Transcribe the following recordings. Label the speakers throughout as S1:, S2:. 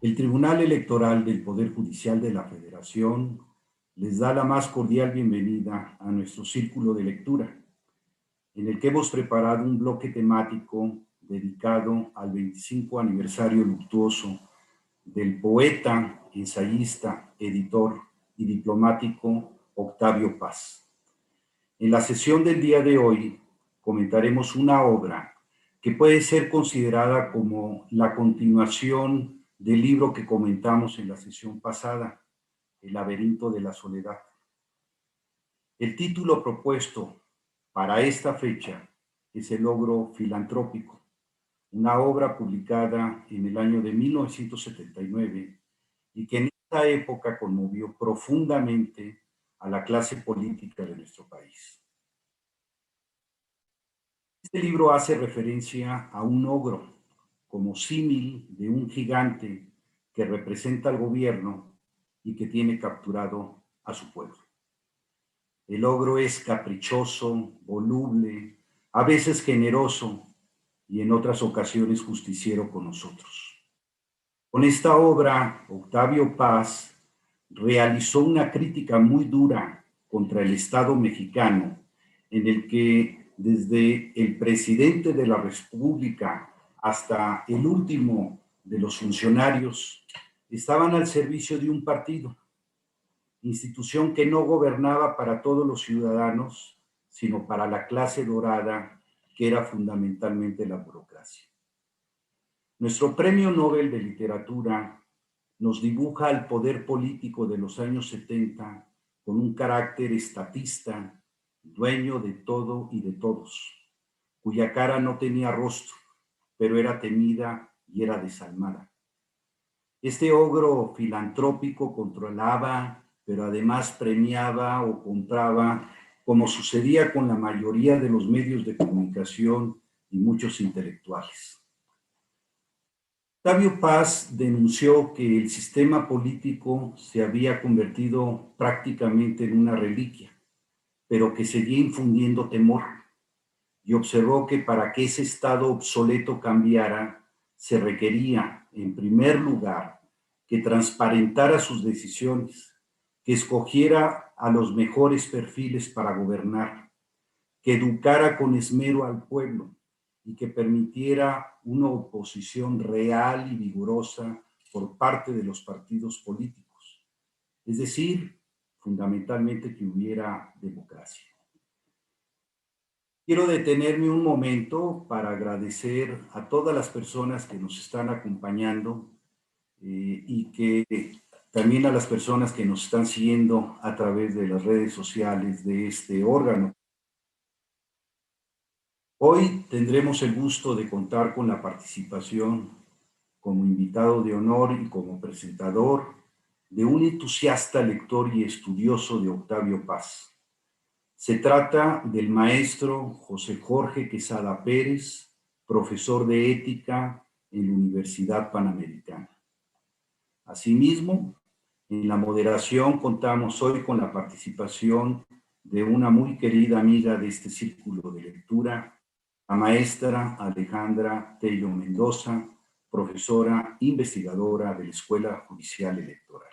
S1: El Tribunal Electoral del Poder Judicial de la Federación les da la más cordial bienvenida a nuestro círculo de lectura, en el que hemos preparado un bloque temático dedicado al 25 aniversario luctuoso del poeta, ensayista, editor y diplomático Octavio Paz. En la sesión del día de hoy comentaremos una obra que puede ser considerada como la continuación del libro que comentamos en la sesión pasada, El laberinto de la soledad. El título propuesto para esta fecha es El logro filantrópico, una obra publicada en el año de 1979 y que en esta época conmovió profundamente a la clase política de nuestro país. Este libro hace referencia a un ogro como símil de un gigante que representa al gobierno y que tiene capturado a su pueblo. El ogro es caprichoso, voluble, a veces generoso y en otras ocasiones justiciero con nosotros. Con esta obra, Octavio Paz realizó una crítica muy dura contra el Estado mexicano, en el que desde el presidente de la República hasta el último de los funcionarios estaban al servicio de un partido, institución que no gobernaba para todos los ciudadanos, sino para la clase dorada, que era fundamentalmente la burocracia. Nuestro Premio Nobel de Literatura nos dibuja al poder político de los años 70 con un carácter estatista, dueño de todo y de todos, cuya cara no tenía rostro, pero era temida y era desalmada. Este ogro filantrópico controlaba, pero además premiaba o compraba, como sucedía con la mayoría de los medios de comunicación y muchos intelectuales. Octavio Paz denunció que el sistema político se había convertido prácticamente en una reliquia, pero que seguía infundiendo temor, y observó que para que ese estado obsoleto cambiara, se requería, en primer lugar, que transparentara sus decisiones, que escogiera a los mejores perfiles para gobernar, que educara con esmero al pueblo y que permitiera una oposición real y vigorosa por parte de los partidos políticos. Es decir, fundamentalmente que hubiera democracia. Quiero detenerme un momento para agradecer a todas las personas que nos están acompañando y que también a las personas que nos están siguiendo a través de las redes sociales de este órgano. Hoy tendremos el gusto de contar con la participación como invitado de honor y como presentador de un entusiasta lector y estudioso de Octavio Paz. Se trata del maestro José Jorge Quesada Pérez, profesor de ética en la Universidad Panamericana. Asimismo, en la moderación contamos hoy con la participación de una muy querida amiga de este círculo de lectura, la maestra Alejandra Tello Mendoza, profesora investigadora de la Escuela Judicial Electoral.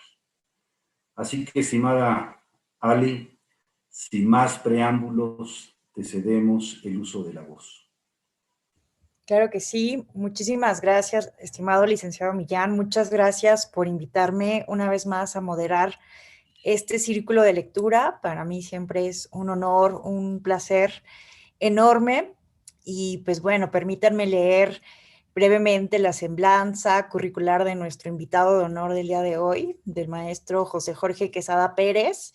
S1: Así que, estimada Ale, sin más preámbulos, te cedemos el uso de la voz.
S2: Claro que sí. Muchísimas gracias, estimado licenciado Millán. Muchas gracias por invitarme una vez más a moderar este círculo de lectura. Para mí siempre es un honor, un placer enorme. Y pues bueno, permítanme leer brevemente la semblanza curricular de nuestro invitado de honor del día de hoy, del maestro José Jorge Quesada Pérez,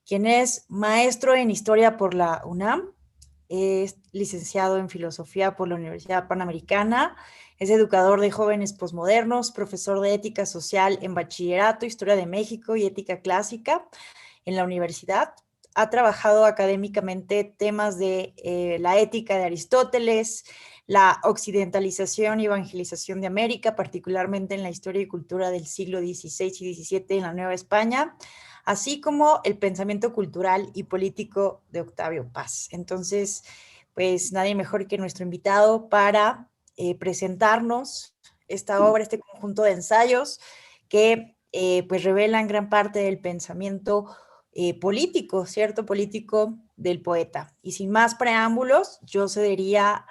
S2: quien es maestro en Historia por la UNAM, es licenciado en Filosofía por la Universidad Panamericana, es educador de jóvenes posmodernos, profesor de Ética Social en Bachillerato, Historia de México y Ética Clásica en la universidad. Ha trabajado académicamente temas de la ética de Aristóteles, la occidentalización y evangelización de América, particularmente en la historia y cultura del siglo XVI y XVII en la Nueva España, así como el pensamiento cultural y político de Octavio Paz. Entonces, pues nadie mejor que nuestro invitado para presentarnos esta obra, este conjunto de ensayos que pues revelan gran parte del pensamiento político, ¿cierto? Político del poeta. Y sin más preámbulos, yo cedería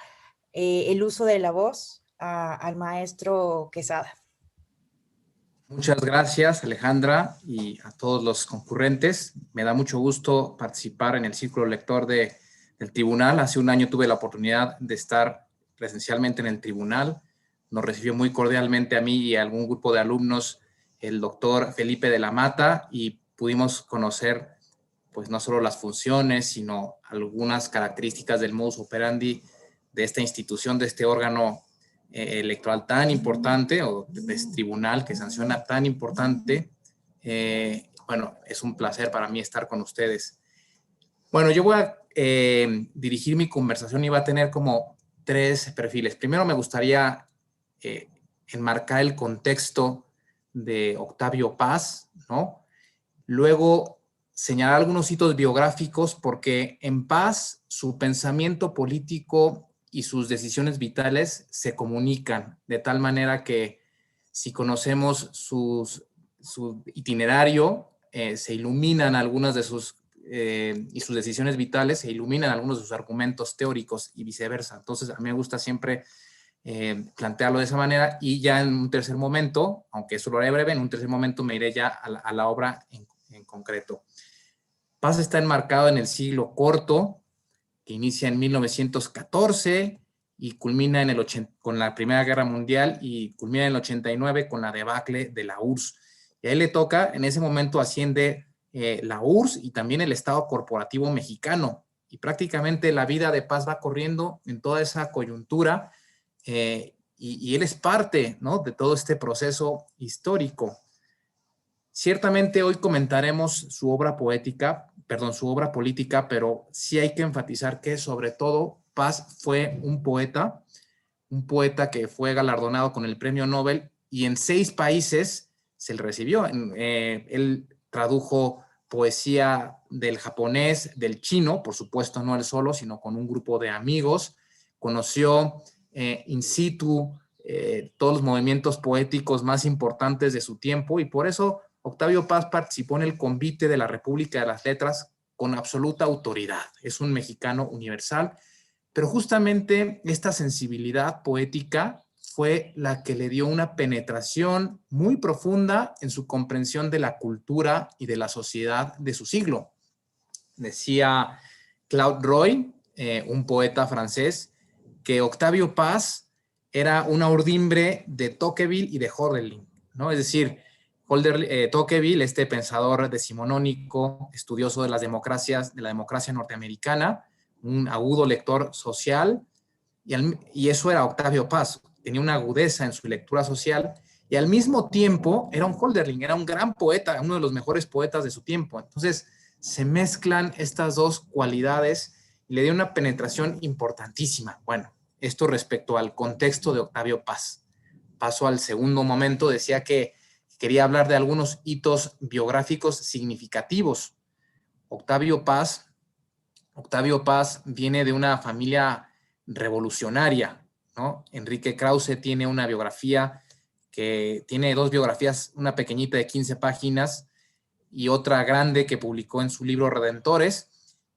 S2: el uso de la voz al maestro Quesada.
S3: Muchas gracias, Alejandra, y a todos los concurrentes. Me da mucho gusto participar en el Círculo Lector del Tribunal. Hace un año tuve la oportunidad de estar presencialmente en el Tribunal. Nos recibió muy cordialmente a mí y a algún grupo de alumnos el doctor Felipe de la Mata, y pudimos conocer pues no solo las funciones, sino algunas características del modus operandi de esta institución, de este órgano electoral tan importante, o de este tribunal que sanciona tan importante. Bueno, es un placer para mí estar con ustedes. Bueno, yo voy a dirigir mi conversación y va a tener como 3 perfiles. Primero me gustaría enmarcar el contexto de Octavio Paz, ¿no? Luego señalar algunos hitos biográficos, porque en Paz su pensamiento político y sus decisiones vitales se comunican, de tal manera que si conocemos su itinerario, se iluminan algunas de sus y sus decisiones vitales, se iluminan algunos de sus argumentos teóricos y viceversa. Entonces a mí me gusta siempre plantearlo de esa manera, y ya en un tercer momento, aunque eso lo haré breve, en un tercer momento me iré ya a la obra en concreto. Paz está enmarcado en el siglo corto, que inicia en 1914 y culmina con la Primera Guerra Mundial, y culmina en el 89 con la debacle de la URSS. Y a él le toca, en ese momento asciende la URSS y también el Estado Corporativo Mexicano, y prácticamente la vida de Paz va corriendo en toda esa coyuntura, y él es parte, ¿no?, de todo este proceso histórico. Ciertamente hoy comentaremos su obra política, pero sí hay que enfatizar que sobre todo Paz fue un poeta que fue galardonado con el Premio Nobel, y en 6 países se le recibió. Él tradujo poesía del japonés, del chino, por supuesto no él solo, sino con un grupo de amigos. Conoció in situ todos los movimientos poéticos más importantes de su tiempo, y por eso Octavio Paz participó en el convite de la República de las Letras con absoluta autoridad. Es un mexicano universal, pero justamente esta sensibilidad poética fue la que le dio una penetración muy profunda en su comprensión de la cultura y de la sociedad de su siglo. Decía Claude Roy, un poeta francés, que Octavio Paz era una urdimbre de Tocqueville y de Hölderlin, ¿no? Es decir, Tocqueville, este pensador decimonónico, estudioso de las democracias, de la democracia norteamericana, un agudo lector social, y eso era Octavio Paz. Tenía una agudeza en su lectura social, y al mismo tiempo era un Hölderlin, era un gran poeta, uno de los mejores poetas de su tiempo. Entonces se mezclan estas dos cualidades y le dio una penetración importantísima. Bueno, esto respecto al contexto de Octavio Paz. Paso al segundo momento. Decía que quería hablar de algunos hitos biográficos significativos. Octavio Paz viene de una familia revolucionaria, ¿no? Enrique Krause tiene una biografía que tiene 2 biografías, una pequeñita de 15 páginas y otra grande que publicó en su libro Redentores,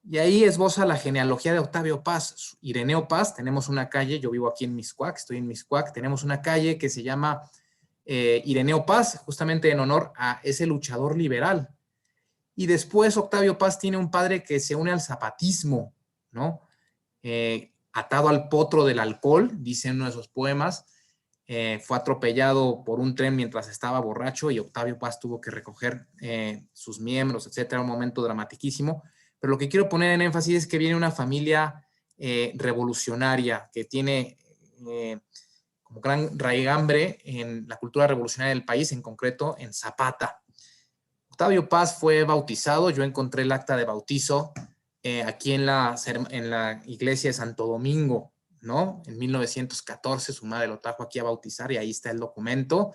S3: y ahí esboza la genealogía de Octavio Paz. Ireneo Paz, tenemos una calle, yo vivo aquí en Mixcoac, estoy en Mixcoac, tenemos una calle que se llama Ireneo Paz, justamente en honor a ese luchador liberal. Y después Octavio Paz tiene un padre que se une al zapatismo, ¿no? Atado al potro del alcohol, dice en uno de esos poemas. Fue atropellado por un tren mientras estaba borracho, y Octavio Paz tuvo que recoger sus miembros, etcétera. Un momento dramatiquísimo. Pero lo que quiero poner en énfasis es que viene una familia revolucionaria que tiene como gran raigambre en la cultura revolucionaria del país, en concreto en Zapata. Octavio Paz fue bautizado. Yo encontré el acta de bautizo aquí en la iglesia de Santo Domingo, ¿no? En 1914 su madre lo trajo aquí a bautizar, y ahí está el documento.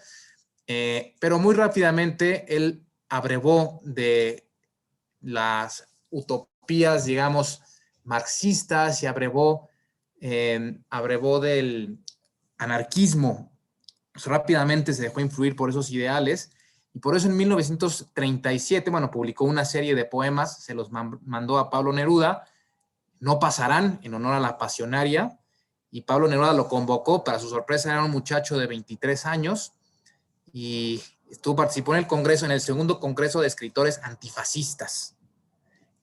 S3: Pero muy rápidamente él abrevó de las utopías, digamos, marxistas, y abrevó del anarquismo. pues, rápidamente se dejó influir por esos ideales, y por eso en 1937, bueno, publicó una serie de poemas, se los mandó a Pablo Neruda, No pasarán, en honor a la pasionaria, y Pablo Neruda lo convocó. Para su sorpresa era un muchacho de 23 años, y participó en el Congreso, en el segundo Congreso de Escritores Antifascistas.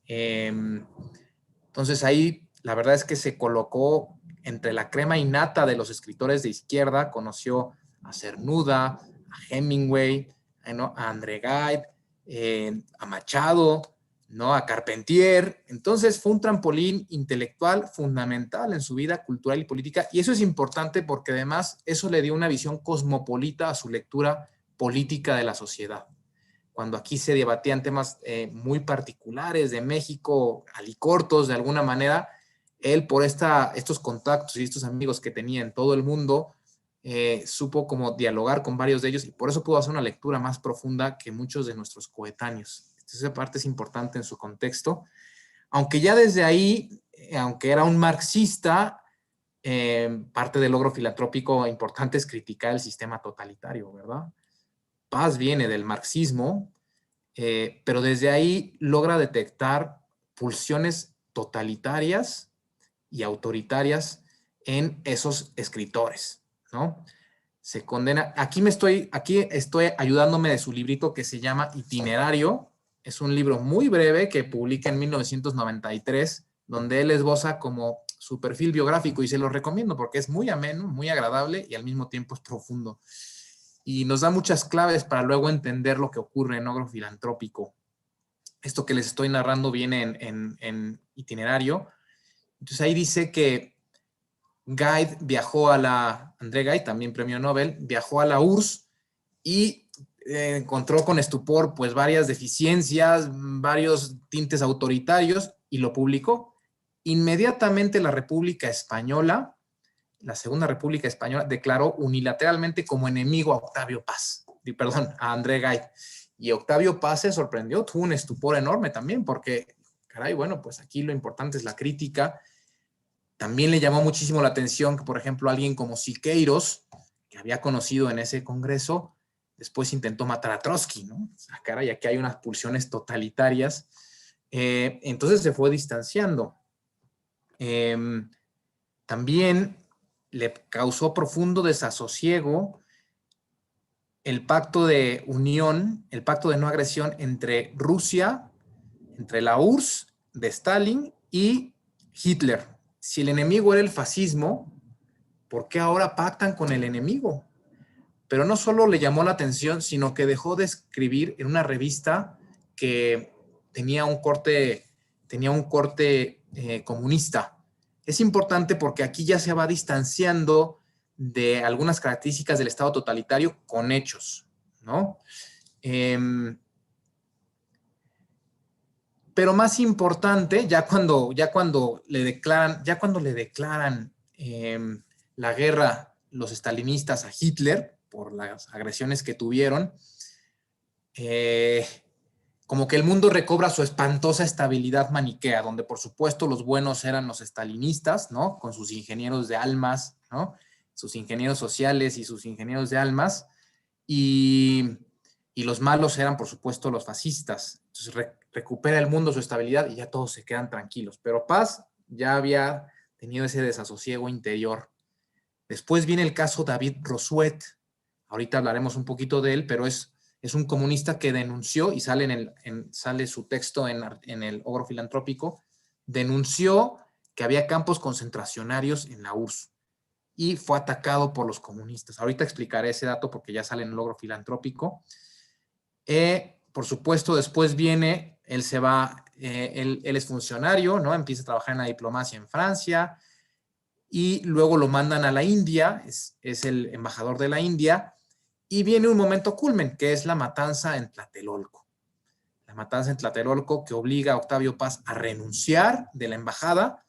S3: Entonces ahí la verdad es que se colocó entre la crema innata de los escritores de izquierda. Conoció a Cernuda, a Hemingway, ¿no?, a André Gide, a Machado, ¿no?, a Carpentier. Entonces fue un trampolín intelectual fundamental en su vida cultural y política, y eso es importante porque además eso le dio una visión cosmopolita a su lectura política de la sociedad. Cuando aquí se debatían temas muy particulares de México, alicortos de alguna manera, él por estos contactos y estos amigos que tenía en todo el mundo, supo como dialogar con varios de ellos, y por eso pudo hacer una lectura más profunda que muchos de nuestros coetáneos. Esa parte es importante en su contexto. Aunque ya desde ahí, aunque era un marxista, parte del logro filantrópico importante es criticar el sistema totalitario, ¿verdad? Paz viene del marxismo, pero desde ahí logra detectar pulsiones totalitarias y autoritarias en esos escritores, ¿no? Se condena, aquí estoy ayudándome de su librito que se llama Itinerario. Es un libro muy breve que publica en 1993, donde él esboza como su perfil biográfico, y se lo recomiendo porque es muy ameno, muy agradable y al mismo tiempo es profundo. Y nos da muchas claves para luego entender lo que ocurre en logro filantrópico. Esto que les estoy narrando viene en Itinerario. Entonces ahí dice que Gide viajó André Gide, también premio Nobel, viajó a la URSS y encontró con estupor pues varias deficiencias, varios tintes autoritarios, y lo publicó. Inmediatamente la República Española, la Segunda República Española, declaró unilateralmente como enemigo a Octavio Paz, a André Gide. Y Octavio Paz se sorprendió, tuvo un estupor enorme también, porque, caray, bueno, pues aquí lo importante es la crítica. También le llamó muchísimo la atención que, por ejemplo, alguien como Siqueiros, que había conocido en ese congreso, después intentó matar a Trotsky, ¿no? O sea, caray, aquí hay unas pulsiones totalitarias. Entonces se fue distanciando. También le causó profundo desasosiego el pacto de unión, el pacto de no agresión entre Rusia, entre la URSS de Stalin y Hitler. Si el enemigo era el fascismo, ¿por qué ahora pactan con el enemigo? Pero no solo le llamó la atención, sino que dejó de escribir en una revista que tenía un corte comunista. Es importante porque aquí ya se va distanciando de algunas características del Estado totalitario con hechos, ¿no? Pero más importante, ya cuando le declaran la guerra los estalinistas a Hitler por las agresiones que tuvieron, como que el mundo recobra su espantosa estabilidad maniquea, donde por supuesto los buenos eran los estalinistas, ¿no?, con sus ingenieros de almas, ¿no?, sus ingenieros sociales y sus ingenieros de almas, y los malos eran por supuesto los fascistas. Entonces recupera el mundo su estabilidad y ya todos se quedan tranquilos. Pero Paz ya había tenido ese desasosiego interior. Después viene el caso David Rosuet. Ahorita hablaremos un poquito de él, pero es un comunista que denunció, y sale su texto en el Ogro Filantrópico, denunció que había campos concentracionarios en la URSS y fue atacado por los comunistas. Ahorita explicaré ese dato porque ya sale en el Ogro Filantrópico. Por supuesto, después viene, él se va, él es funcionario, ¿no? Empieza a trabajar en la diplomacia en Francia, y luego lo mandan a la India, es el embajador de la India, y viene un momento culmen, que es la matanza en Tlatelolco. La matanza en Tlatelolco que obliga a Octavio Paz a renunciar de la embajada.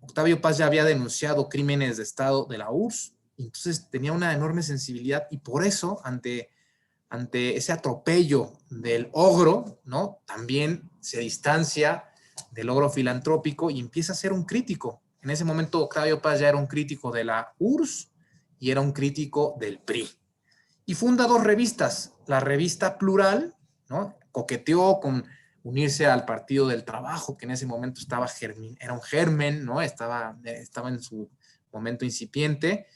S3: Octavio Paz ya había denunciado crímenes de Estado de la URSS, entonces tenía una enorme sensibilidad, y por eso, ante ese atropello del ogro, ¿no?, también se distancia del ogro filantrópico y empieza a ser un crítico. En ese momento Octavio Paz ya era un crítico de la URSS y era un crítico del PRI. Y funda 2 revistas, la revista Plural, ¿no? Coqueteó con unirse al Partido del Trabajo, que en ese momento era un germen, ¿no? Estaba en su momento incipiente,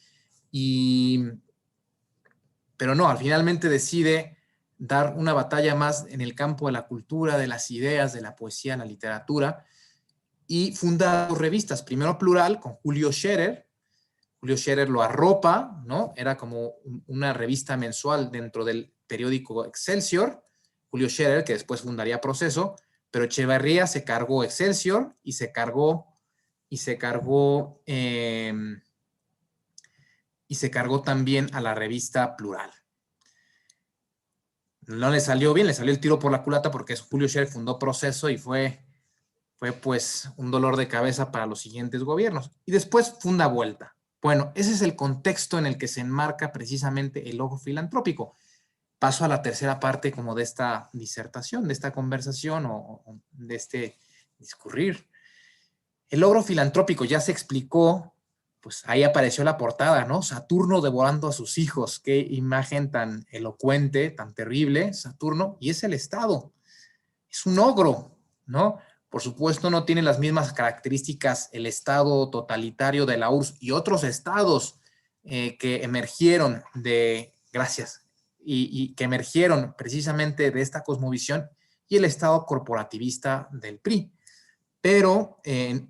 S3: pero no, finalmente decide dar una batalla más en el campo de la cultura, de las ideas, de la poesía, la literatura, y funda 2 revistas. Primero Plural, con Julio Scherer. Julio Scherer lo arropa, ¿no? Era como una revista mensual dentro del periódico Excelsior. Julio Scherer, que después fundaría Proceso, pero Echeverría se cargó Excelsior y se cargó también a la revista Plural. No le salió bien, le salió el tiro por la culata porque Julio Scherer fundó Proceso y fue pues un dolor de cabeza para los siguientes gobiernos. Y después funda Vuelta. Bueno, ese es el contexto en el que se enmarca precisamente el logro filantrópico. Paso a la tercera parte como de esta disertación, de esta conversación o de este discurrir. El logro filantrópico ya se explicó, pues ahí apareció la portada, ¿no? Saturno devorando a sus hijos. Qué imagen tan elocuente, tan terrible, Saturno. Y es el Estado. Es un ogro, ¿no? Por supuesto, no tiene las mismas características el Estado totalitario de la URSS y otros estados que emergieron y que emergieron precisamente de esta cosmovisión y el Estado corporativista del PRI. Pero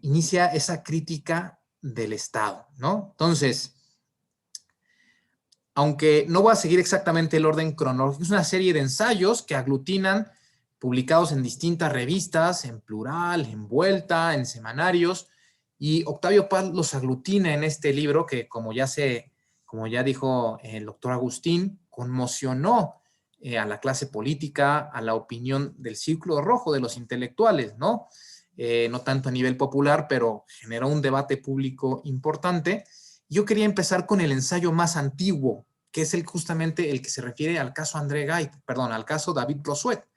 S3: inicia esa crítica del Estado, ¿no? Entonces, aunque no voy a seguir exactamente el orden cronológico, es una serie de ensayos que aglutinan publicados en distintas revistas, en Plural, en Vuelta, en semanarios, y Octavio Paz los aglutina en este libro que, como ya dijo el doctor Agustín, conmocionó a la clase política, a la opinión del círculo rojo de los intelectuales, ¿no? No tanto a nivel popular, pero generó un debate público importante. Yo quería empezar con el ensayo más antiguo, que es justamente el que se refiere al caso al caso David Bossuet.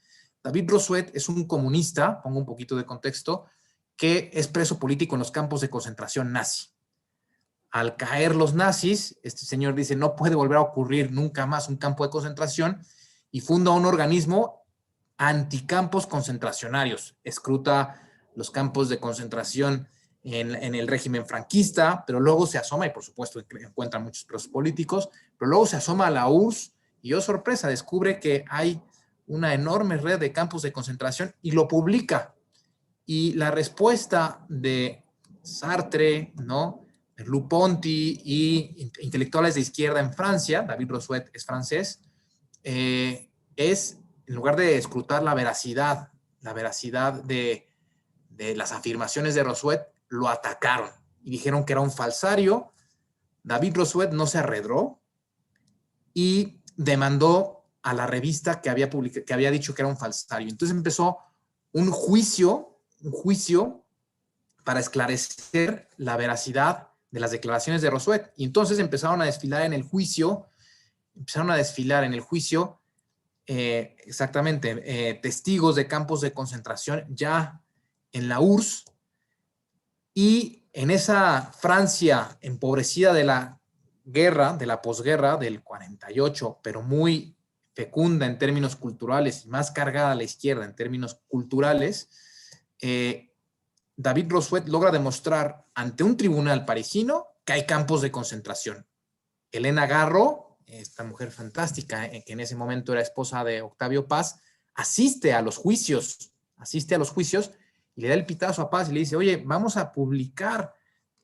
S3: David Bossuet es un comunista, pongo un poquito de contexto, que es preso político en los campos de concentración nazi. Al caer los nazis, este señor dice, no puede volver a ocurrir nunca más un campo de concentración, y funda un organismo anticampos concentracionarios. Escruta los campos de concentración en el régimen franquista, pero luego se asoma, y por supuesto encuentra muchos presos políticos, pero luego se asoma a la URSS, y oh sorpresa, descubre que hay una enorme red de campos de concentración y lo publica. Y la respuesta de Sartre, ¿no? Merleau-Ponty y intelectuales de izquierda en Francia, David Bossuet es francés, es, en lugar de escrutar la veracidad de las afirmaciones de Bossuet, lo atacaron y dijeron que era un falsario. David Bossuet no se arredró y demandó a la revista que había dicho que era un falsario. Entonces empezó un juicio para esclarecer la veracidad de las declaraciones de Bossuet. Y entonces empezaron a desfilar en el juicio, testigos de campos de concentración ya en la URSS, y en esa Francia empobrecida de la guerra, de la posguerra del 48, pero muy fecunda en términos culturales y más cargada a la izquierda en términos culturales, David Bossuet logra demostrar ante un tribunal parisino que hay campos de concentración. Elena Garro, esta mujer fantástica, que en ese momento era esposa de Octavio Paz, asiste a los juicios y le da el pitazo a Paz y le dice, oye, vamos a publicar,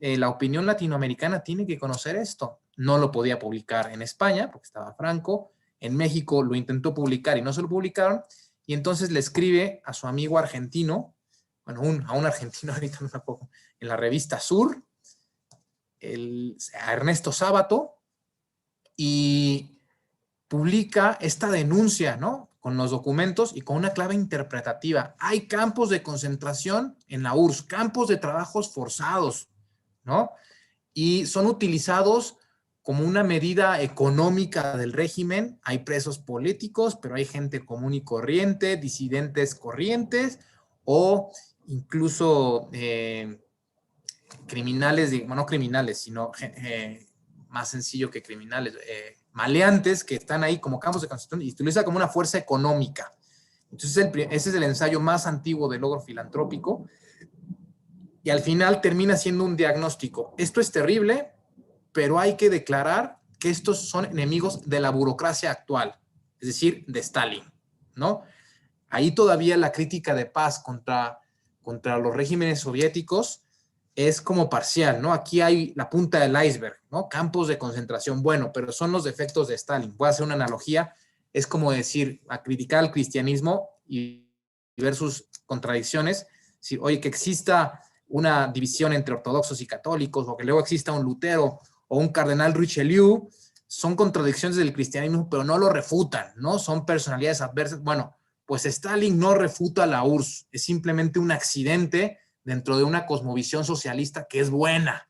S3: la opinión latinoamericana tiene que conocer esto. No lo podía publicar en España porque estaba Franco. En México lo intentó publicar y no se lo publicaron, y entonces le escribe a su amigo argentino, a un argentino, ahorita no me acuerdo, en la revista Sur, a Ernesto Sábato, y publica esta denuncia, ¿no? Con los documentos y con una clave interpretativa. Hay campos de concentración en la URSS, campos de trabajos forzados, ¿no? Y son utilizados como una medida económica del régimen. Hay presos políticos, pero hay gente común y corriente, disidentes corrientes, o incluso criminales, no criminales, sino más sencillo que criminales, maleantes que están ahí como campos de concentración y utiliza como una fuerza económica. Entonces ese es el ensayo más antiguo del logro filantrópico y al final termina siendo un diagnóstico. Esto es terrible, pero hay que declarar que estos son enemigos de la burocracia actual, es decir, de Stalin, ¿no? Ahí todavía la crítica de paz contra los regímenes soviéticos es como parcial, ¿no? Aquí hay la punta del iceberg, ¿no? Campos de concentración, bueno, pero son los defectos de Stalin. Voy a hacer una analogía, es como decir, a criticar al cristianismo y ver sus contradicciones, decir, oye, que exista una división entre ortodoxos y católicos, o que luego exista un Lutero o un cardenal Richelieu, son contradicciones del cristianismo, pero no lo refutan, ¿no? Son personalidades adversas. Bueno, pues Stalin no refuta la URSS, es simplemente un accidente dentro de una cosmovisión socialista que es buena.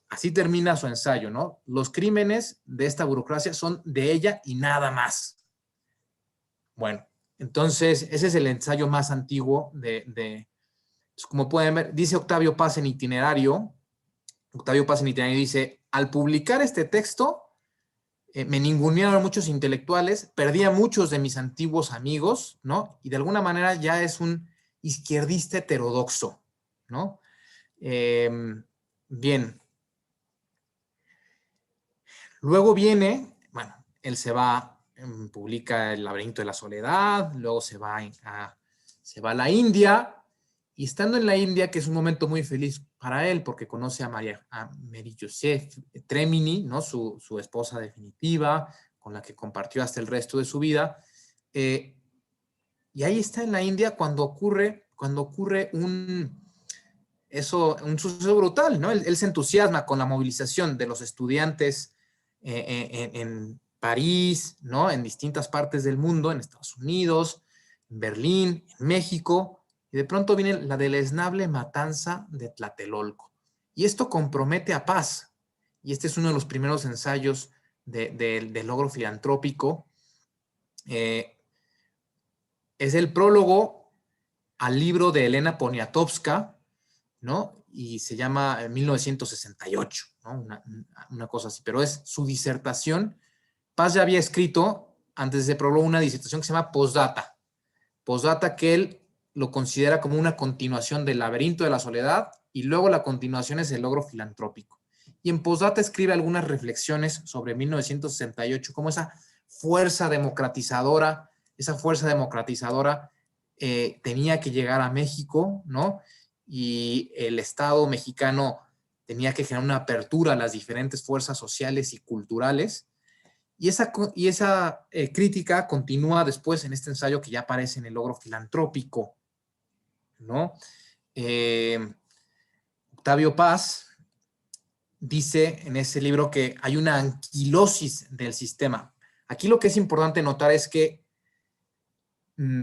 S3: Así termina su ensayo, ¿no? Los crímenes de esta burocracia son de ella y nada más. Bueno, entonces ese es el ensayo más antiguo como pueden ver, dice Octavio Paz en Itinerario. Octavio Paz en Itinerario dice, al publicar este texto, me ningunearon muchos intelectuales, perdí a muchos de mis antiguos amigos, ¿no? Y de alguna manera ya es un izquierdista heterodoxo, ¿no? Bien. Luego viene, bueno, él se va, publica El laberinto de la soledad, luego se va a la India, y estando en la India, que es un momento muy feliz para él, porque conoce a Mary Joseph Tremini, ¿no? Su esposa definitiva, con la que compartió hasta el resto de su vida. Y ahí está en la India cuando ocurre un suceso brutal, ¿no? Él se entusiasma con la movilización de los estudiantes en París, ¿no? En distintas partes del mundo, en Estados Unidos, en Berlín, en México, y de pronto viene la deleznable matanza de Tlatelolco. Y esto compromete a Paz. Y este es uno de los primeros ensayos de logro filantrópico. Es el prólogo al libro de Elena Poniatowska, ¿no? Y se llama 1968, ¿no? Una cosa así, pero es su disertación. Paz ya había escrito, antes de ese prólogo, una disertación que se llama Postdata. Postdata, que él lo considera como una continuación del laberinto de la soledad, y luego la continuación es el logro filantrópico. Y en Postdata escribe algunas reflexiones sobre 1968, como esa fuerza democratizadora tenía que llegar a México, ¿no? Y el Estado mexicano tenía que generar una apertura a las diferentes fuerzas sociales y culturales. Y esa crítica continúa después en este ensayo que ya aparece en el logro filantrópico, ¿no? Octavio Paz dice en ese libro que hay una anquilosis del sistema. Aquí lo que es importante notar es que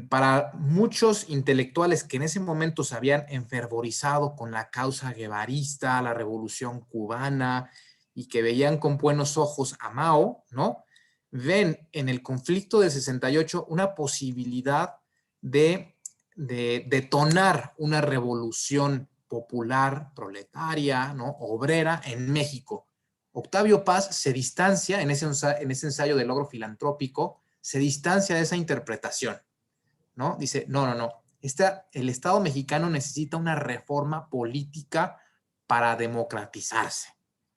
S3: para muchos intelectuales que en ese momento se habían enfervorizado con la causa guevarista, la revolución cubana, y que veían con buenos ojos a Mao, ¿no? Ven en el conflicto del 68 una posibilidad de detonar una revolución popular, proletaria, ¿no? Obrera en México. Octavio Paz se distancia en ese ensayo de logro filantrópico, se distancia de esa interpretación, ¿no? Dice, no. El Estado mexicano necesita una reforma política para democratizarse.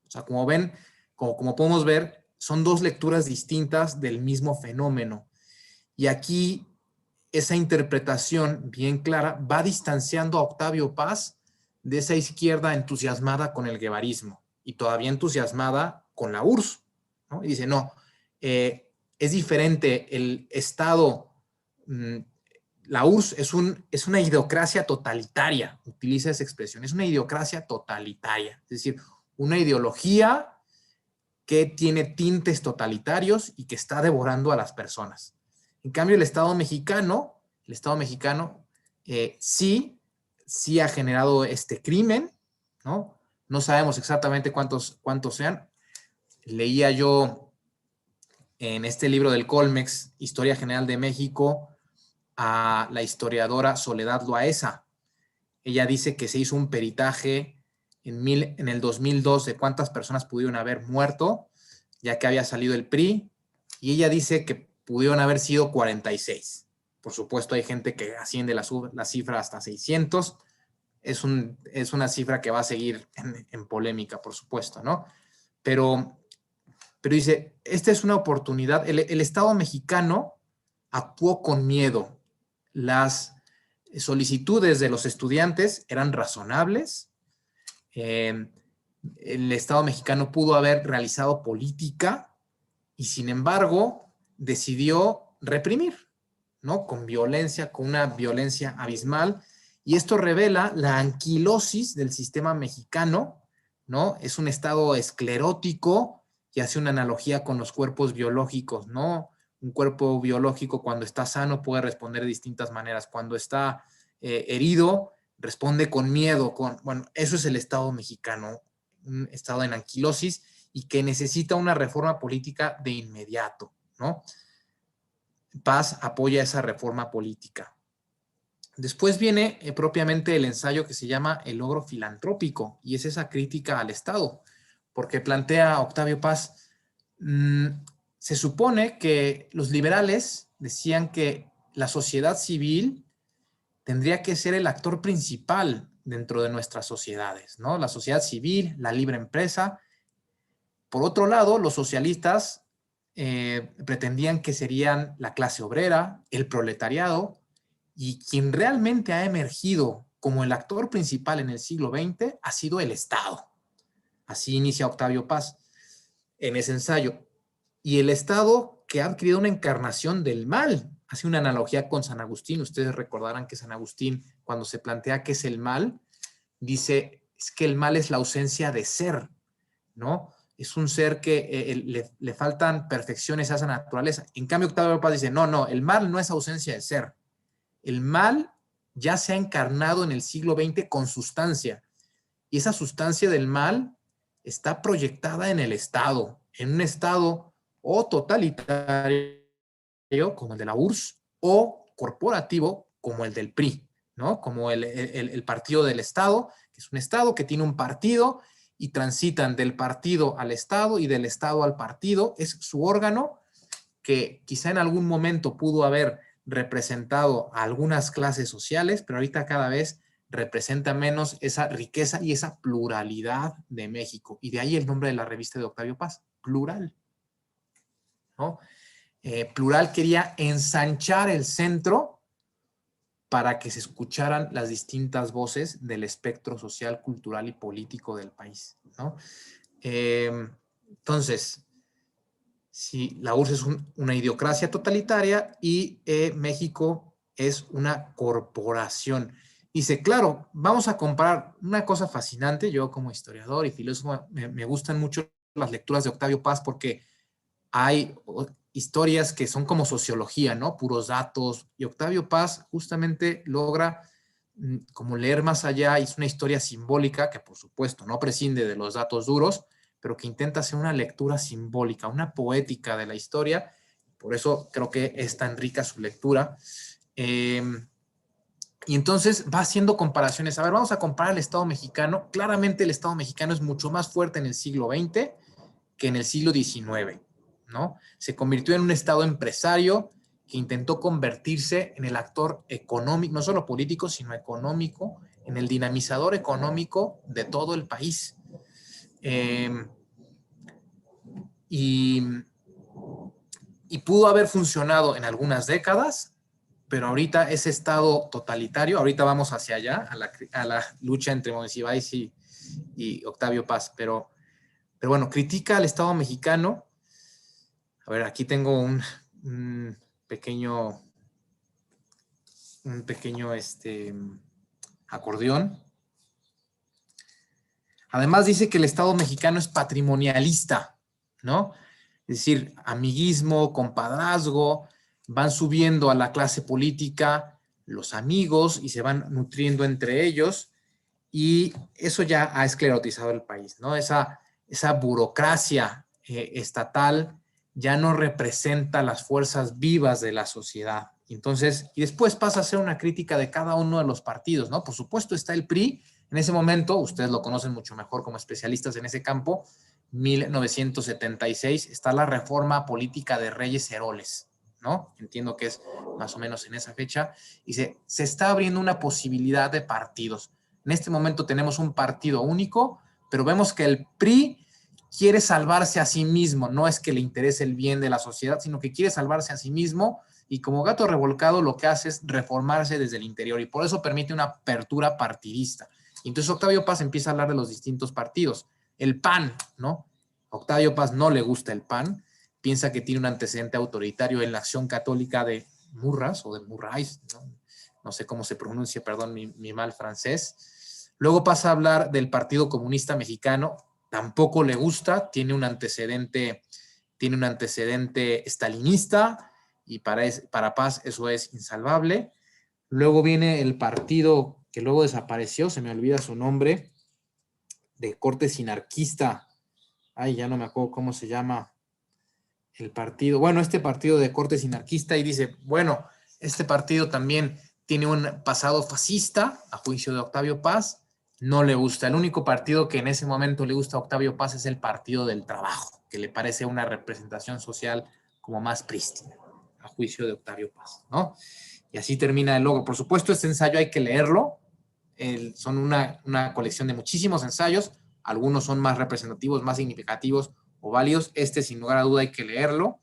S3: O sea, como ven, como podemos ver, son dos lecturas distintas del mismo fenómeno. Y aquí esa interpretación bien clara va distanciando a Octavio Paz de esa izquierda entusiasmada con el guevarismo y todavía entusiasmada con la URSS, ¿no? Y dice, no, es diferente el Estado. La URSS es una idiocracia totalitaria, utiliza esa expresión, es una idiocracia totalitaria, es decir, una ideología que tiene tintes totalitarios y que está devorando a las personas. En cambio, el Estado mexicano sí ha generado este crimen, ¿no? No sabemos exactamente cuántos sean. Leía yo en este libro del Colmex, Historia General de México, a la historiadora Soledad Loaesa. Ella dice que se hizo un peritaje en el 2002 de cuántas personas pudieron haber muerto, ya que había salido el PRI, y ella dice que pudieron haber sido 46. Por supuesto, hay gente que asciende la cifra hasta 600. Es una cifra que va a seguir en polémica, por supuesto, ¿no? Pero dice, esta es una oportunidad. El Estado mexicano actuó con miedo. Las solicitudes de los estudiantes eran razonables. El Estado mexicano pudo haber realizado política y, sin embargo, decidió reprimir, ¿no? Con violencia, con una violencia abismal. Y esto revela la anquilosis del sistema mexicano, ¿no? Es un estado esclerótico y hace una analogía con los cuerpos biológicos, ¿no? Un cuerpo biológico cuando está sano puede responder de distintas maneras. Cuando está herido, responde con miedo. Bueno, eso es el Estado mexicano, un estado en anquilosis y que necesita una reforma política de inmediato, ¿no? Paz apoya esa reforma política. Después viene propiamente el ensayo que se llama El logro filantrópico, y es esa crítica al Estado, porque plantea Octavio Paz, se supone que los liberales decían que la sociedad civil tendría que ser el actor principal dentro de nuestras sociedades, ¿no? La sociedad civil, la libre empresa. Por otro lado, los socialistas pretendían que serían la clase obrera, el proletariado, y quien realmente ha emergido como el actor principal en el siglo XX ha sido el Estado. Así inicia Octavio Paz en ese ensayo. Y el Estado que ha adquirido una encarnación del mal. Hace una analogía con San Agustín. Ustedes recordarán que San Agustín, cuando se plantea qué es el mal, dice es que el mal es la ausencia de ser, ¿no? Es un ser que le faltan perfecciones a esa naturaleza. En cambio, Octavio Paz dice, no, el mal no es ausencia de ser. El mal ya se ha encarnado en el siglo XX con sustancia. Y esa sustancia del mal está proyectada en el Estado, en un Estado o totalitario, como el de la URSS, o corporativo, como el del PRI, ¿no? Como el partido del Estado, que es un Estado que tiene un partido y transitan del partido al Estado y del Estado al partido. Es su órgano que quizá en algún momento pudo haber representado a algunas clases sociales, pero ahorita cada vez representa menos esa riqueza y esa pluralidad de México. Y de ahí el nombre de la revista de Octavio Paz, Plural, ¿no? Plural quería ensanchar el centro para que se escucharan las distintas voces del espectro social, cultural y político del país, ¿no? Entonces, sí, la URSS es una idiocracia totalitaria y México es una corporación. Dice, claro, vamos a comparar una cosa fascinante. Yo como historiador y filósofo me gustan mucho las lecturas de Octavio Paz porque hay historias que son como sociología, ¿no? Puros datos. Y Octavio Paz justamente logra como leer más allá. Es una historia simbólica que, por supuesto, no prescinde de los datos duros, pero que intenta hacer una lectura simbólica, una poética de la historia. Por eso creo que es tan rica su lectura. Y entonces va haciendo comparaciones. A ver, vamos a comparar el Estado mexicano. Claramente el Estado mexicano es mucho más fuerte en el siglo XX que en el siglo XIX, ¿no? Se convirtió en un Estado empresario que intentó convertirse en el actor económico, no solo político, sino económico, en el dinamizador económico de todo el país. Y pudo haber funcionado en algunas décadas, pero ahorita ese estado totalitario, ahorita vamos hacia allá, a la lucha entre Monsiváis y Octavio Paz, pero bueno, critica al Estado mexicano. A ver, aquí tengo un pequeño acordeón. Además dice que el Estado mexicano es patrimonialista, ¿no? Es decir, amiguismo, compadrazgo, van subiendo a la clase política los amigos y se van nutriendo entre ellos, y eso ya ha esclerotizado el país, ¿no? Esa burocracia estatal ya no representa las fuerzas vivas de la sociedad. Entonces, y después pasa a ser una crítica de cada uno de los partidos, ¿no? Por supuesto está el PRI, En ese momento, ustedes lo conocen mucho mejor como especialistas en ese campo, 1976, está la reforma política de Reyes Heroles, ¿no? Entiendo que es más o menos en esa fecha. Y se está abriendo una posibilidad de partidos. En este momento tenemos un partido único, pero vemos que el PRI quiere salvarse a sí mismo. No es que le interese el bien de la sociedad, sino que quiere salvarse a sí mismo, y como gato revolcado lo que hace es reformarse desde el interior, y por eso permite una apertura partidista. Y entonces Octavio Paz empieza a hablar de los distintos partidos. El PAN, ¿no? Octavio Paz no le gusta el PAN, piensa que tiene un antecedente autoritario en la Acción Católica de Murras o de Murrais, no sé cómo se pronuncia, perdón mi mal francés. Luego pasa a hablar del Partido Comunista Mexicano, tampoco le gusta, tiene un antecedente estalinista, y para Paz eso es insalvable. Luego viene el partido que luego desapareció, se me olvida su nombre, de corte sinarquista. Ay, ya no me acuerdo cómo se llama el partido. Bueno, este partido de corte sinarquista, y dice, bueno, este partido también tiene un pasado fascista, a juicio de Octavio Paz, no le gusta. El único partido que en ese momento le gusta a Octavio Paz es el Partido del Trabajo, que le parece una representación social como más prístina, a juicio de Octavio Paz, ¿no? Y así termina el logro. Por supuesto, este ensayo hay que leerlo. Son una colección de muchísimos ensayos. Algunos son más representativos, más significativos o válidos. Este, sin lugar a duda, hay que leerlo.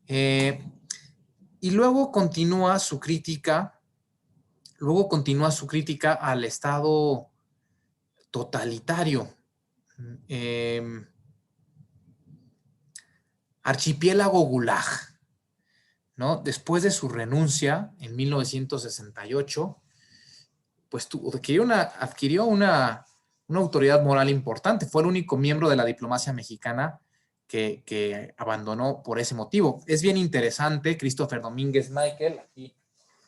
S3: Y luego continúa su crítica al Estado totalitario. Archipiélago Gulag, ¿no? Después de su renuncia en 1968, pues adquirió una autoridad moral importante. Fue el único miembro de la diplomacia mexicana que abandonó por ese motivo. Es bien interesante, Christopher Domínguez Michael, aquí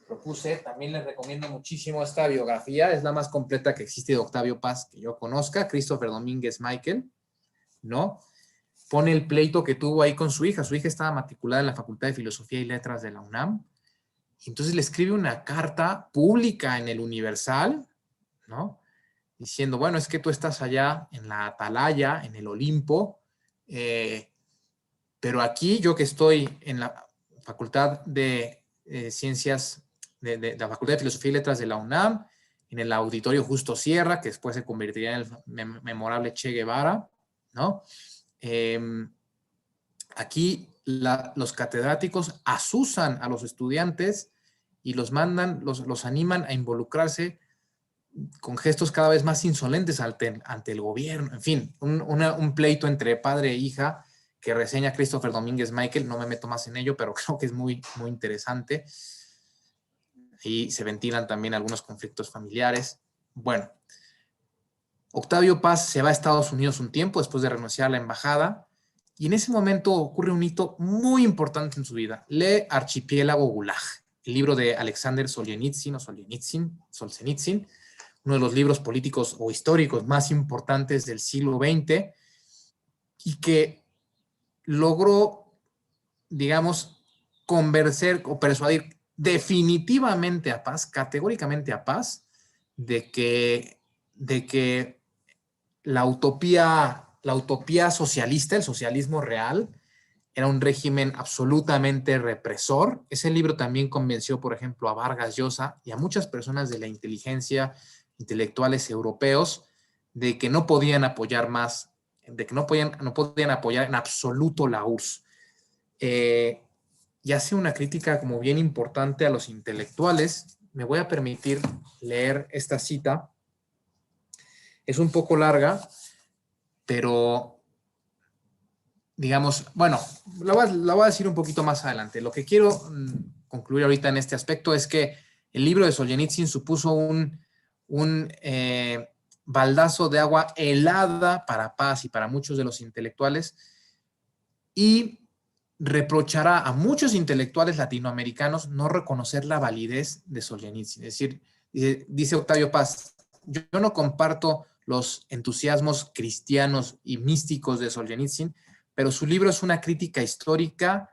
S3: lo puse, también les recomiendo muchísimo esta biografía, es la más completa que existe de Octavio Paz que yo conozca, Christopher Domínguez Michael, ¿no? Pone el pleito que tuvo ahí con su hija estaba matriculada en la Facultad de Filosofía y Letras de la UNAM, y entonces le escribe una carta pública en el Universal, ¿no? Diciendo, bueno, es que tú estás allá en la Atalaya, en el Olimpo, pero aquí yo que estoy en la Facultad de Ciencias, de la Facultad de Filosofía y Letras de la UNAM, en el Auditorio Justo Sierra, que después se convertiría en el memorable Che Guevara, ¿no? Aquí los catedráticos asusan a los estudiantes y los animan a involucrarse con gestos cada vez más insolentes ante el gobierno. En fin, un pleito entre padre e hija que reseña Christopher Domínguez Michael. No me meto más en ello, pero creo que es muy, muy interesante. Y se ventilan también algunos conflictos familiares. Bueno, Octavio Paz se va a Estados Unidos un tiempo después de renunciar a la embajada, y en ese momento ocurre un hito muy importante en su vida. Lee Archipiélago Gulag, el libro de Alexander Solzhenitsyn, uno de los libros políticos o históricos más importantes del siglo XX, y que logró, digamos, convencer o persuadir definitivamente a Paz, categóricamente a Paz, de que la utopía socialista, el socialismo real, era un régimen absolutamente represor. Ese libro también convenció, por ejemplo, a Vargas Llosa y a muchas personas de la inteligencia, intelectuales europeos, de que no podían apoyar más, de que no podían apoyar en absoluto la URSS. Y hace una crítica como bien importante a los intelectuales. Me voy a permitir leer esta cita. Es un poco larga, pero digamos, bueno, la voy a decir un poquito más adelante. Lo que quiero concluir ahorita en este aspecto es que el libro de Solzhenitsyn supuso un baldazo de agua helada para Paz y para muchos de los intelectuales, y reprochará a muchos intelectuales latinoamericanos no reconocer la validez de Solzhenitsyn. Es decir, dice Octavio Paz, yo no comparto los entusiasmos cristianos y místicos de Solzhenitsyn, pero su libro es una crítica histórica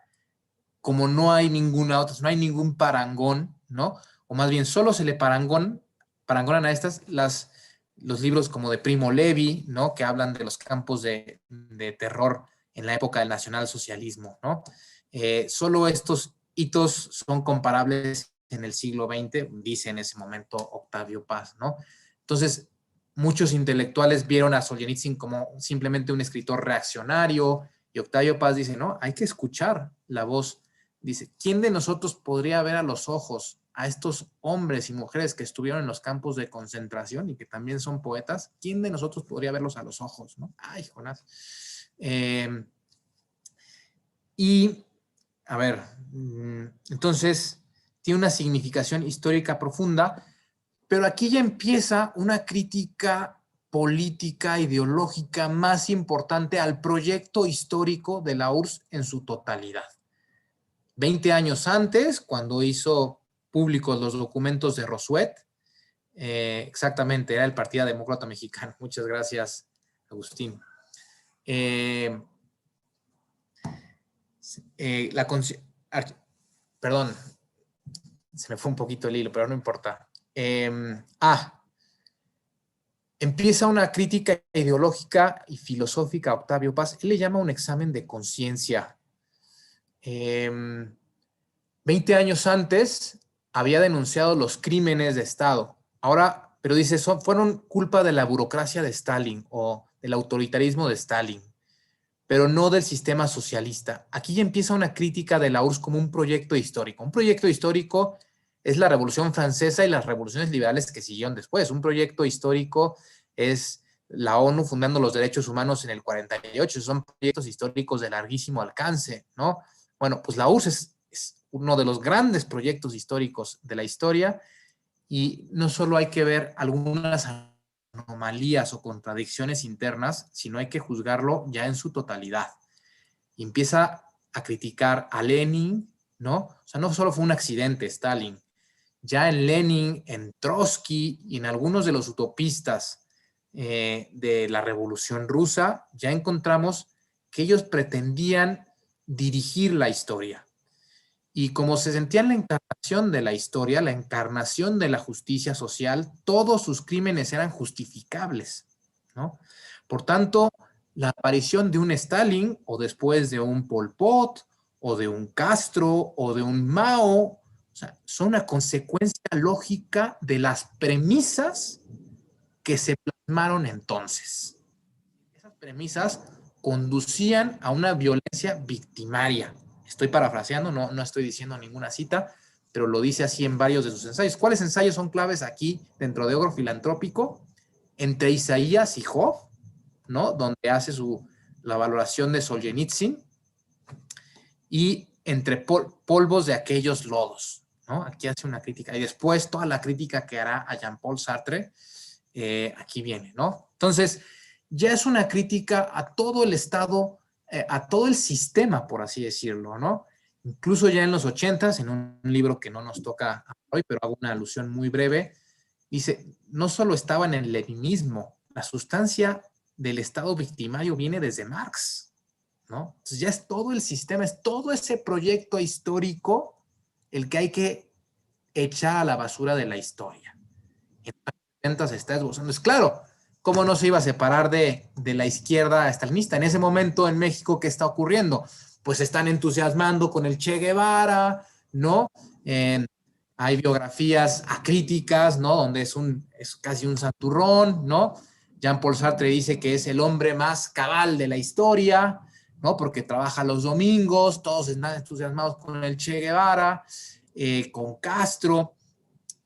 S3: como no hay ninguna otra, no hay ningún parangón, ¿no? O más bien, solo se le parangonan a estas los libros como de Primo Levi, ¿no? Que hablan de los campos de terror en la época del nacionalsocialismo, ¿no? Solo estos hitos son comparables en el siglo XX, dice en ese momento Octavio Paz, ¿no? Entonces, muchos intelectuales vieron a Solzhenitsyn como simplemente un escritor reaccionario, y Octavio Paz dice, no, hay que escuchar la voz. Dice, ¿quién de nosotros podría ver a los ojos a estos hombres y mujeres que estuvieron en los campos de concentración y que también son poetas? ¿Quién de nosotros podría verlos a los ojos, no? Ay, Jonás. Y, a ver, entonces, tiene una significación histórica profunda, pero aquí ya empieza una crítica política, ideológica más importante al proyecto histórico de la URSS en su totalidad. 20 años antes, cuando hizo públicos los documentos de Rosuet, exactamente, era el Partido Demócrata Mexicano. Muchas gracias, Agustín. Perdón, se me fue un poquito el hilo, pero no importa. Empieza una crítica ideológica y filosófica a Octavio Paz. Él le llama un examen de conciencia. 20 años antes había denunciado los crímenes de Estado. Ahora, pero dice, fueron culpa de la burocracia de Stalin o del autoritarismo de Stalin, pero no del sistema socialista. Aquí ya empieza una crítica de la URSS como un proyecto histórico. Un proyecto histórico es la Revolución Francesa y las revoluciones liberales que siguieron después. Un proyecto histórico es la ONU fundando los derechos humanos en el 48. Son proyectos históricos de larguísimo alcance, ¿no? Bueno, pues la URSS es uno de los grandes proyectos históricos de la historia, y no solo hay que ver algunas anomalías o contradicciones internas, sino hay que juzgarlo ya en su totalidad. Y empieza a criticar a Lenin, ¿no? O sea, no solo fue un accidente Stalin, ya en Lenin, en Trotsky y en algunos de los utopistas de la Revolución Rusa, ya encontramos que ellos pretendían dirigir la historia. Y como se sentían la encarnación de la historia, la encarnación de la justicia social, todos sus crímenes eran justificables, ¿no? Por tanto, la aparición de un Stalin o después de un Pol Pot o de un Castro o de un Mao, o sea, son una consecuencia lógica de las premisas que se plasmaron entonces. Esas premisas conducían a una violencia victimaria. Estoy parafraseando, no estoy diciendo ninguna cita, pero lo dice así en varios de sus ensayos. ¿Cuáles ensayos son claves aquí dentro de Ogro Filantrópico? Entre Isaías y Job, ¿no? Donde hace la valoración de Solzhenitsyn, y entre polvos de aquellos lodos, ¿no? Aquí hace una crítica. Y después toda la crítica que hará a Jean-Paul Sartre, aquí viene, ¿no? Entonces, ya es una crítica a todo el Estado, a todo el sistema, por así decirlo, ¿no? Incluso ya en los 80s, en un libro que no nos toca hoy, pero hago una alusión muy breve, dice, no solo estaba en el leninismo, la sustancia del Estado victimario viene desde Marx, ¿no? Entonces ya es todo el sistema, es todo ese proyecto histórico el que hay que echar a la basura de la historia. En los 70 se está esbozando. Es claro, ¿cómo no se iba a separar de la izquierda estalinista? En ese momento en México, ¿qué está ocurriendo? Pues se están entusiasmando con el Che Guevara, ¿no? Hay biografías acríticas, ¿no? Donde es casi un santurrón, ¿no? Jean-Paul Sartre dice que es el hombre más cabal de la historia, ¿no? Porque trabaja los domingos, todos están entusiasmados con el Che Guevara, con Castro.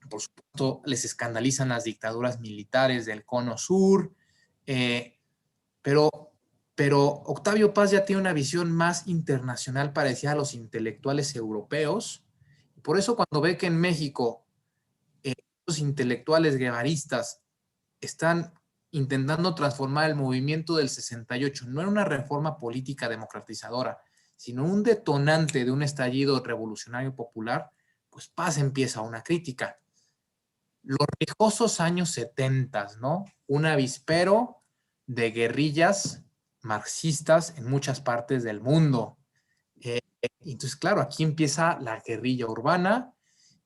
S3: Por supuesto, les escandalizan las dictaduras militares del Cono Sur, pero Octavio Paz ya tiene una visión más internacional parecida a los intelectuales europeos. Por eso cuando ve que en México los intelectuales guevaristas están intentando transformar el movimiento del 68, no en una reforma política democratizadora, sino un detonante de un estallido revolucionario popular, pues Paz empieza una crítica. Los rijosos años 70, ¿no? Un avispero de guerrillas marxistas en muchas partes del mundo. Entonces, claro, aquí empieza la guerrilla urbana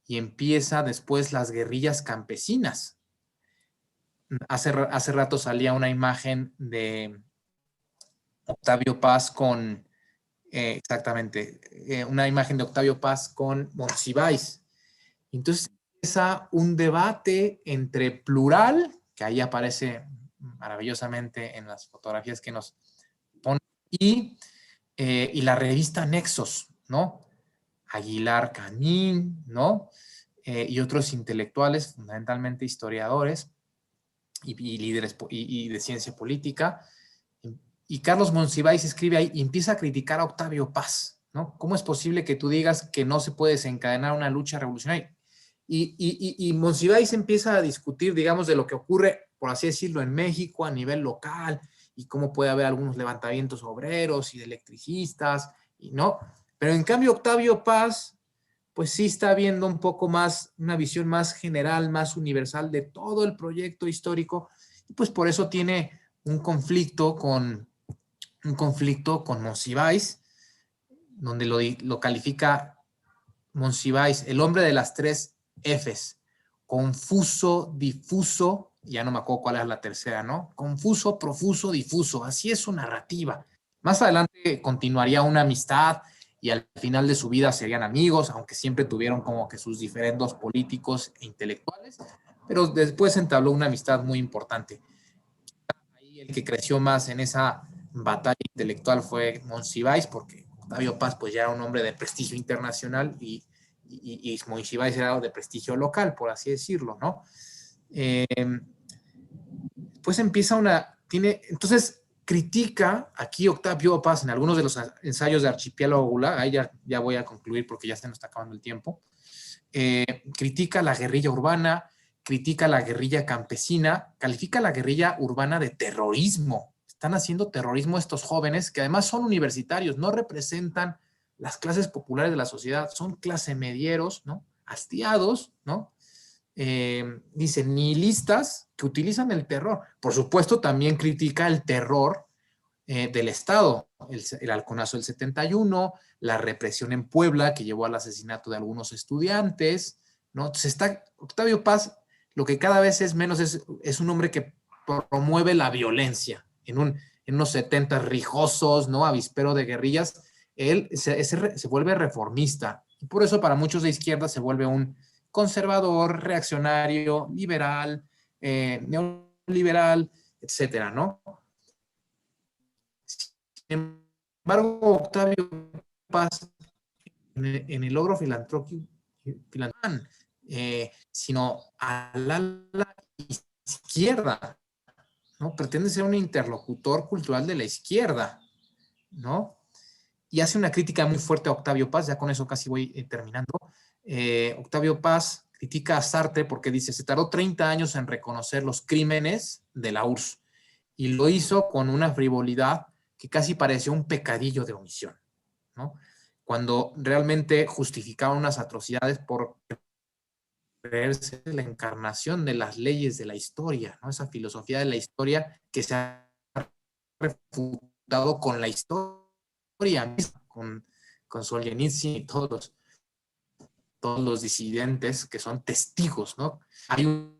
S3: y empieza después las guerrillas campesinas. hace rato salía una imagen de Octavio Paz con, exactamente, una imagen de Octavio Paz con Monsiváis. Entonces empieza un debate entre Plural, que ahí aparece maravillosamente en las fotografías que nos ponen, y la revista Nexos, ¿no? Aguilar Camín, ¿no? Y otros intelectuales, fundamentalmente historiadores y líderes y de ciencia política. Y Carlos Monsiváis escribe ahí y empieza a criticar a Octavio Paz, ¿no? ¿Cómo es posible que tú digas que no se puede desencadenar una lucha revolucionaria? Y Monsiváis empieza a discutir, digamos, de lo que ocurre, por así decirlo, en México a nivel local y cómo puede haber algunos levantamientos obreros y de electricistas, y no. Pero en cambio Octavio Paz, pues sí está viendo un poco más, una visión más general, más universal de todo el proyecto histórico, y pues por eso tiene un conflicto con Monsiváis, donde lo califica Monsiváis, el hombre de las 3 Fs, confuso, difuso, ya no me acuerdo cuál es la tercera, ¿no? Confuso, profuso, difuso, así es su narrativa. Más adelante continuaría una amistad y al final de su vida serían amigos, aunque siempre tuvieron como que sus diferendos políticos e intelectuales, pero después entabló una amistad muy importante. Ahí el que creció más en esa batalla intelectual fue Monsiváis, porque Octavio Paz pues ya era un hombre de prestigio internacional y Monsiváis era de prestigio local, por así decirlo, ¿no? Pues empieza entonces critica aquí Octavio Paz en algunos de los ensayos de Archipiélago Gulag, ahí ya voy a concluir porque ya se nos está acabando el tiempo, critica la guerrilla urbana, critica la guerrilla campesina, califica la guerrilla urbana de terrorismo. Están haciendo terrorismo estos jóvenes que además son universitarios, no representan las clases populares de la sociedad, son clase medieros, ¿no? Hastiados, ¿no? Dice, nihilistas que utilizan el terror. Por supuesto, también critica el terror del Estado, el halconazo del 71, la represión en Puebla que llevó al asesinato de algunos estudiantes, ¿no? Entonces Octavio Paz, lo que cada vez es menos es un hombre que promueve la violencia en unos 70 rijosos, ¿no? Avispero de guerrillas. Él se vuelve reformista y por eso para muchos de izquierda se vuelve un conservador, reaccionario, liberal, neoliberal, etcétera, ¿no? Sin embargo, Octavio Paz, en el logro filantrópico, sino a la izquierda, ¿no? Pretende ser un interlocutor cultural de la izquierda, ¿no? Y hace una crítica muy fuerte a Octavio Paz, ya con eso casi voy terminando. Octavio Paz critica a Sartre porque dice, se tardó 30 años en reconocer los crímenes de la URSS y lo hizo con una frivolidad que casi pareció un pecadillo de omisión, ¿no? Cuando realmente justificaban unas atrocidades por creerse la encarnación de las leyes de la historia, ¿no? Esa filosofía de la historia que se ha refutado con la historia misma, con Solzhenitsyn y todos los disidentes que son testigos, ¿no? Hay un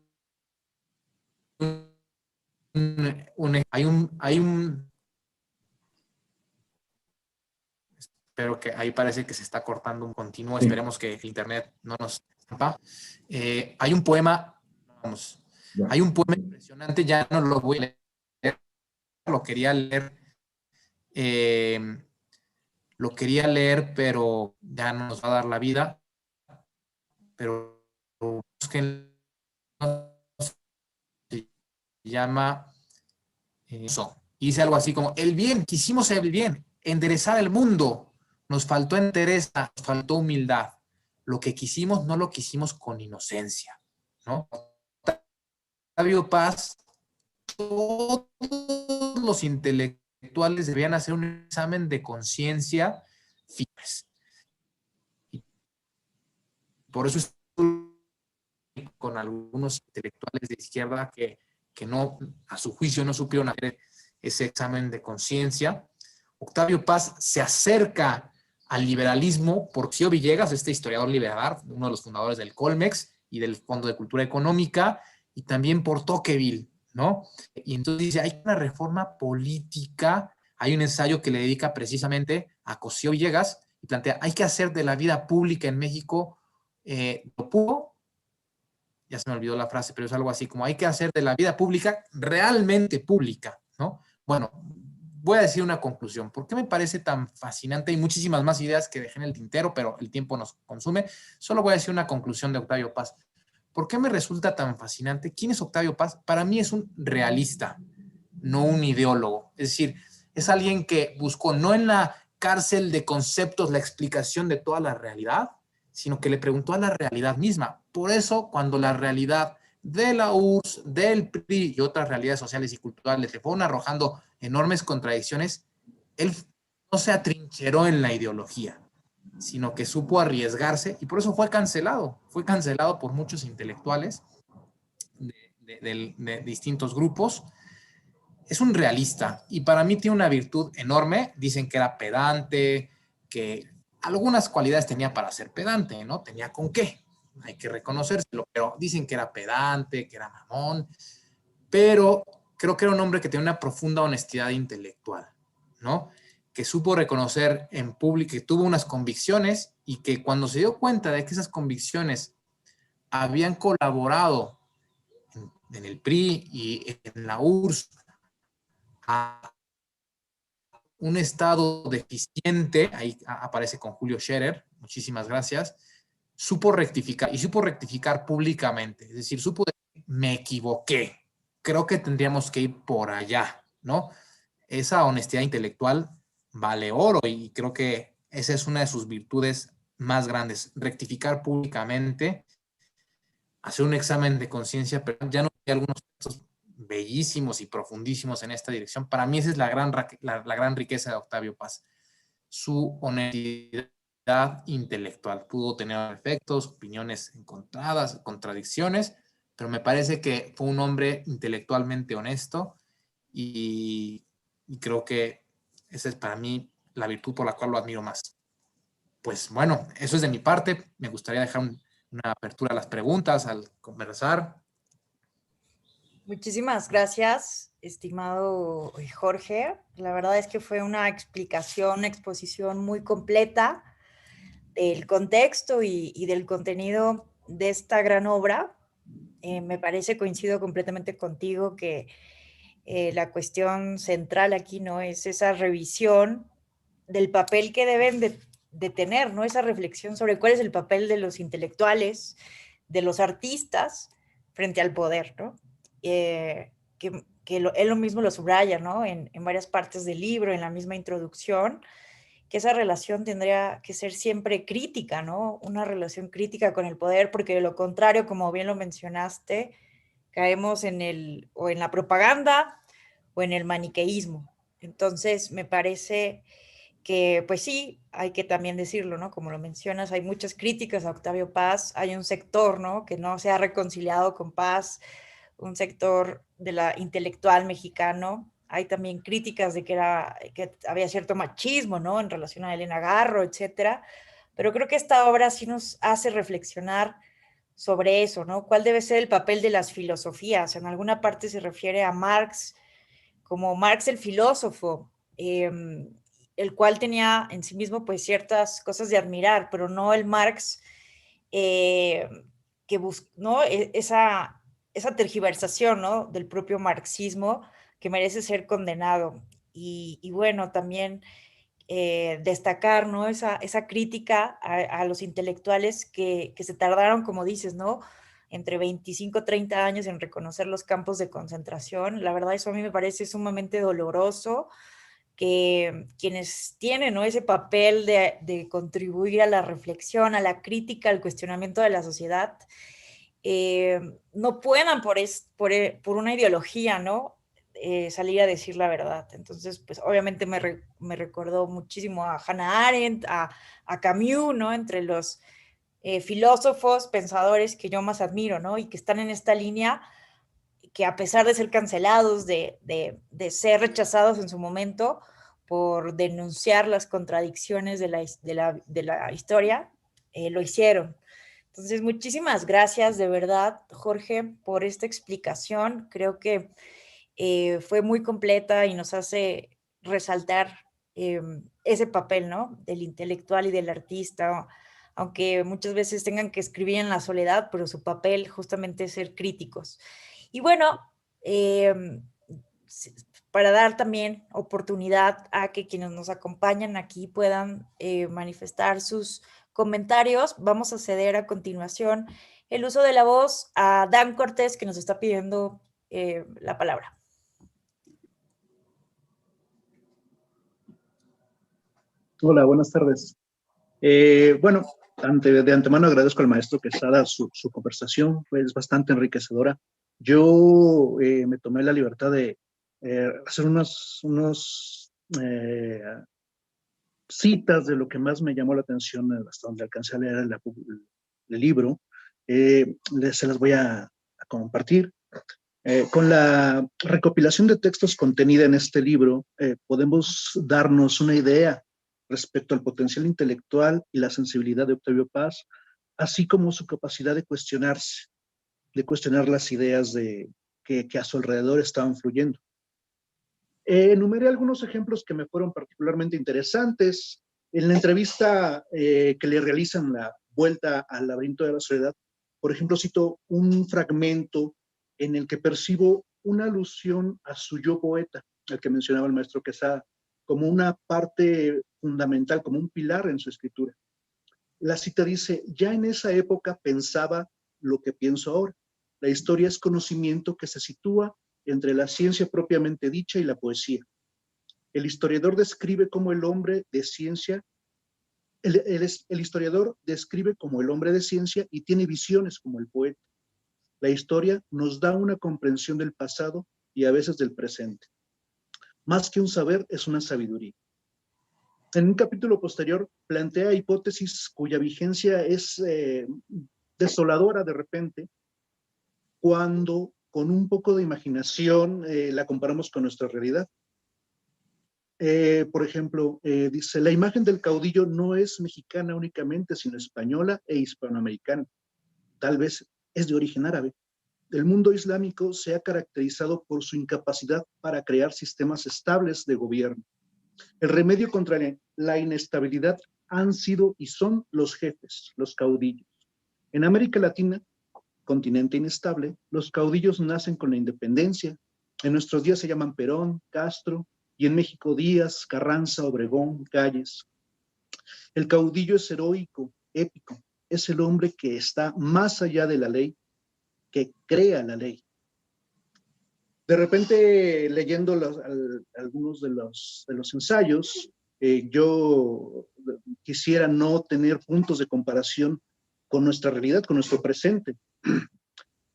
S3: espero que ahí parece que se está cortando un continuo, sí. Esperemos que el internet no nos escapa. Hay un poema, hay un poema impresionante, ya no lo voy a leer, lo quería leer, pero ya no nos va a dar la vida, pero busquen, se llama eso, y dice algo así como, el bien, quisimos el bien, enderezar el mundo, nos faltó entereza, nos faltó humildad. Lo que quisimos, no lo quisimos con inocencia, ¿no? Octavio Paz, todos los intelectuales debían hacer un examen de conciencia firmes. Por eso estoy con algunos intelectuales de izquierda que no, a su juicio, no supieron hacer ese examen de conciencia. Octavio Paz se acerca al liberalismo por Cío Villegas, este historiador liberal, uno de los fundadores del Colmex y del Fondo de Cultura Económica, y también por Tocqueville, ¿no? Y entonces dice, hay una reforma política, hay un ensayo que le dedica precisamente a Cosío Villegas y plantea, hay que hacer de la vida pública en México lo público, ya se me olvidó la frase, pero es algo así como hay que hacer de la vida pública realmente pública, ¿no? Bueno, voy a decir una conclusión. ¿Por qué me parece tan fascinante? Hay muchísimas más ideas que dejé en el tintero, pero el tiempo nos consume. Solo voy a decir una conclusión de Octavio Paz. ¿Por qué me resulta tan fascinante? ¿Quién es Octavio Paz? Para mí es un realista, no un ideólogo. Es decir, es alguien que buscó no en la cárcel de conceptos la explicación de toda la realidad, sino que le preguntó a la realidad misma. Por eso, cuando la realidad de la URSS, del PRI y otras realidades sociales y culturales le fueron arrojando enormes contradicciones, él no se atrincheró en la ideología, sino que supo arriesgarse y por eso fue cancelado. Fue cancelado por muchos intelectuales de distintos grupos. Es un realista y para mí tiene una virtud enorme. Dicen que era pedante, que algunas cualidades tenía para ser pedante, ¿no? Tenía con qué, hay que reconocérselo, pero dicen que era pedante, que era mamón, pero creo que era un hombre que tenía una profunda honestidad intelectual, ¿no? Que supo reconocer en público, que tuvo unas convicciones y que cuando se dio cuenta de que esas convicciones habían colaborado en el PRI y en la URSS a un estado deficiente, ahí aparece con Julio Scherer, muchísimas gracias, supo rectificar y supo rectificar públicamente, es decir, supo decir, me equivoqué, creo que tendríamos que ir por allá, ¿no? Esa honestidad intelectual vale oro y creo que esa es una de sus virtudes más grandes, rectificar públicamente, hacer un examen de conciencia, pero ya no hay algunos textos bellísimos y profundísimos en esta dirección. Para mí esa es la gran riqueza de Octavio Paz, su honestidad intelectual. Pudo tener efectos, opiniones encontradas, contradicciones, pero me parece que fue un hombre intelectualmente honesto y creo que esa es para mí la virtud por la cual lo admiro más. Pues bueno, eso es de mi parte. Me gustaría dejar una apertura a las preguntas, al conversar.
S2: Muchísimas gracias, estimado Jorge. La verdad es que fue una explicación, una exposición muy completa del contexto y del contenido de esta gran obra. Me parece, coincido completamente contigo, que la cuestión central aquí no es esa revisión del papel que deben de tener, ¿no? Esa reflexión sobre cuál es el papel de los intelectuales, de los artistas frente al poder, ¿no? Él lo mismo lo subraya, ¿no? En varias partes del libro, en la misma introducción, que esa relación tendría que ser siempre crítica, ¿no? Una relación crítica con el poder, porque de lo contrario, como bien lo mencionaste, caemos o en la propaganda o en el maniqueísmo. Entonces, me parece que, pues sí, hay que también decirlo, ¿no? Como lo mencionas, hay muchas críticas a Octavio Paz, hay un sector, ¿no? Que no se ha reconciliado con Paz, un sector de la intelectual mexicano. Hay también críticas de que había cierto machismo, ¿no? En relación a Elena Garro, etcétera. Pero creo que esta obra sí nos hace reflexionar sobre eso, ¿no? ¿Cuál debe ser el papel de las filosofías? En alguna parte se refiere a Marx como Marx el filósofo, el cual tenía en sí mismo pues ciertas cosas de admirar, pero no el Marx que busca, ¿no? Esa tergiversación, ¿no? Del propio marxismo que merece ser condenado. Y bueno, también destacar, ¿no? Esa crítica a los intelectuales que se tardaron, como dices, ¿no? Entre 25 30 años en reconocer los campos de concentración. La verdad, eso a mí me parece sumamente doloroso, que quienes tienen, ¿no? Ese papel de contribuir a la reflexión, a la crítica, al cuestionamiento de la sociedad, no puedan por una ideología, ¿no? Salir a decir la verdad. Entonces, pues obviamente me recordó muchísimo a Hannah Arendt, a Camus, ¿no? Entre los filósofos, pensadores que yo más admiro, ¿no? Y que están en esta línea, que a pesar de ser cancelados, de ser rechazados en su momento por denunciar las contradicciones de la historia, lo hicieron. Entonces, muchísimas gracias de verdad, Jorge, por esta explicación. Creo que fue muy completa y nos hace resaltar ese papel, ¿no? Del intelectual y del artista, aunque muchas veces tengan que escribir en la soledad, pero su papel justamente es ser críticos. Y bueno, eh, para dar también oportunidad a que quienes nos acompañan aquí puedan manifestar sus comentarios, vamos a ceder a continuación el uso de la voz a Dan Cortés, que nos está pidiendo la palabra.
S4: Hola, buenas tardes. Bueno, de antemano agradezco al maestro Quesada su conversación, es bastante enriquecedora. Yo me tomé la libertad de hacer unos citas de lo que más me llamó la atención hasta donde alcancé a leer el libro. Se las voy a compartir. Con la recopilación de textos contenida en este libro, podemos darnos una idea respecto al potencial intelectual y la sensibilidad de Octavio Paz, así como su capacidad de cuestionarse, de cuestionar las ideas que a su alrededor estaban fluyendo. Enumeré algunos ejemplos que me fueron particularmente interesantes. En la entrevista que le realizan la vuelta al laberinto de la soledad, por ejemplo, cito un fragmento en el que percibo una alusión a su yo poeta, al que mencionaba el maestro Quesada, como una parte fundamental, como un pilar en su escritura. La cita dice: ya en esa época pensaba lo que pienso ahora. La historia es conocimiento que se sitúa entre la ciencia propiamente dicha y la poesía. El historiador describe como el hombre de ciencia, el historiador describe como el hombre de ciencia y tiene visiones como el poeta. La historia nos da una comprensión del pasado y a veces del presente. Más que un saber, es una sabiduría. En un capítulo posterior plantea hipótesis cuya vigencia es desoladora de repente, cuando con un poco de imaginación la comparamos con nuestra realidad. Por ejemplo, dice: la imagen del caudillo no es mexicana únicamente, sino española e hispanoamericana. Tal vez es de origen árabe. El mundo islámico se ha caracterizado por su incapacidad para crear sistemas estables de gobierno. El remedio contra la inestabilidad han sido y son los jefes, los caudillos. En América Latina, continente inestable, los caudillos nacen con la independencia. En nuestros días se llaman Perón, Castro, y en México Díaz, Carranza, Obregón, Calles. El caudillo es heroico, épico. Es el hombre que está más allá de la ley, que crea la ley. De repente, leyendo algunos de los ensayos, yo quisiera no tener puntos de comparación con nuestra realidad, con nuestro presente,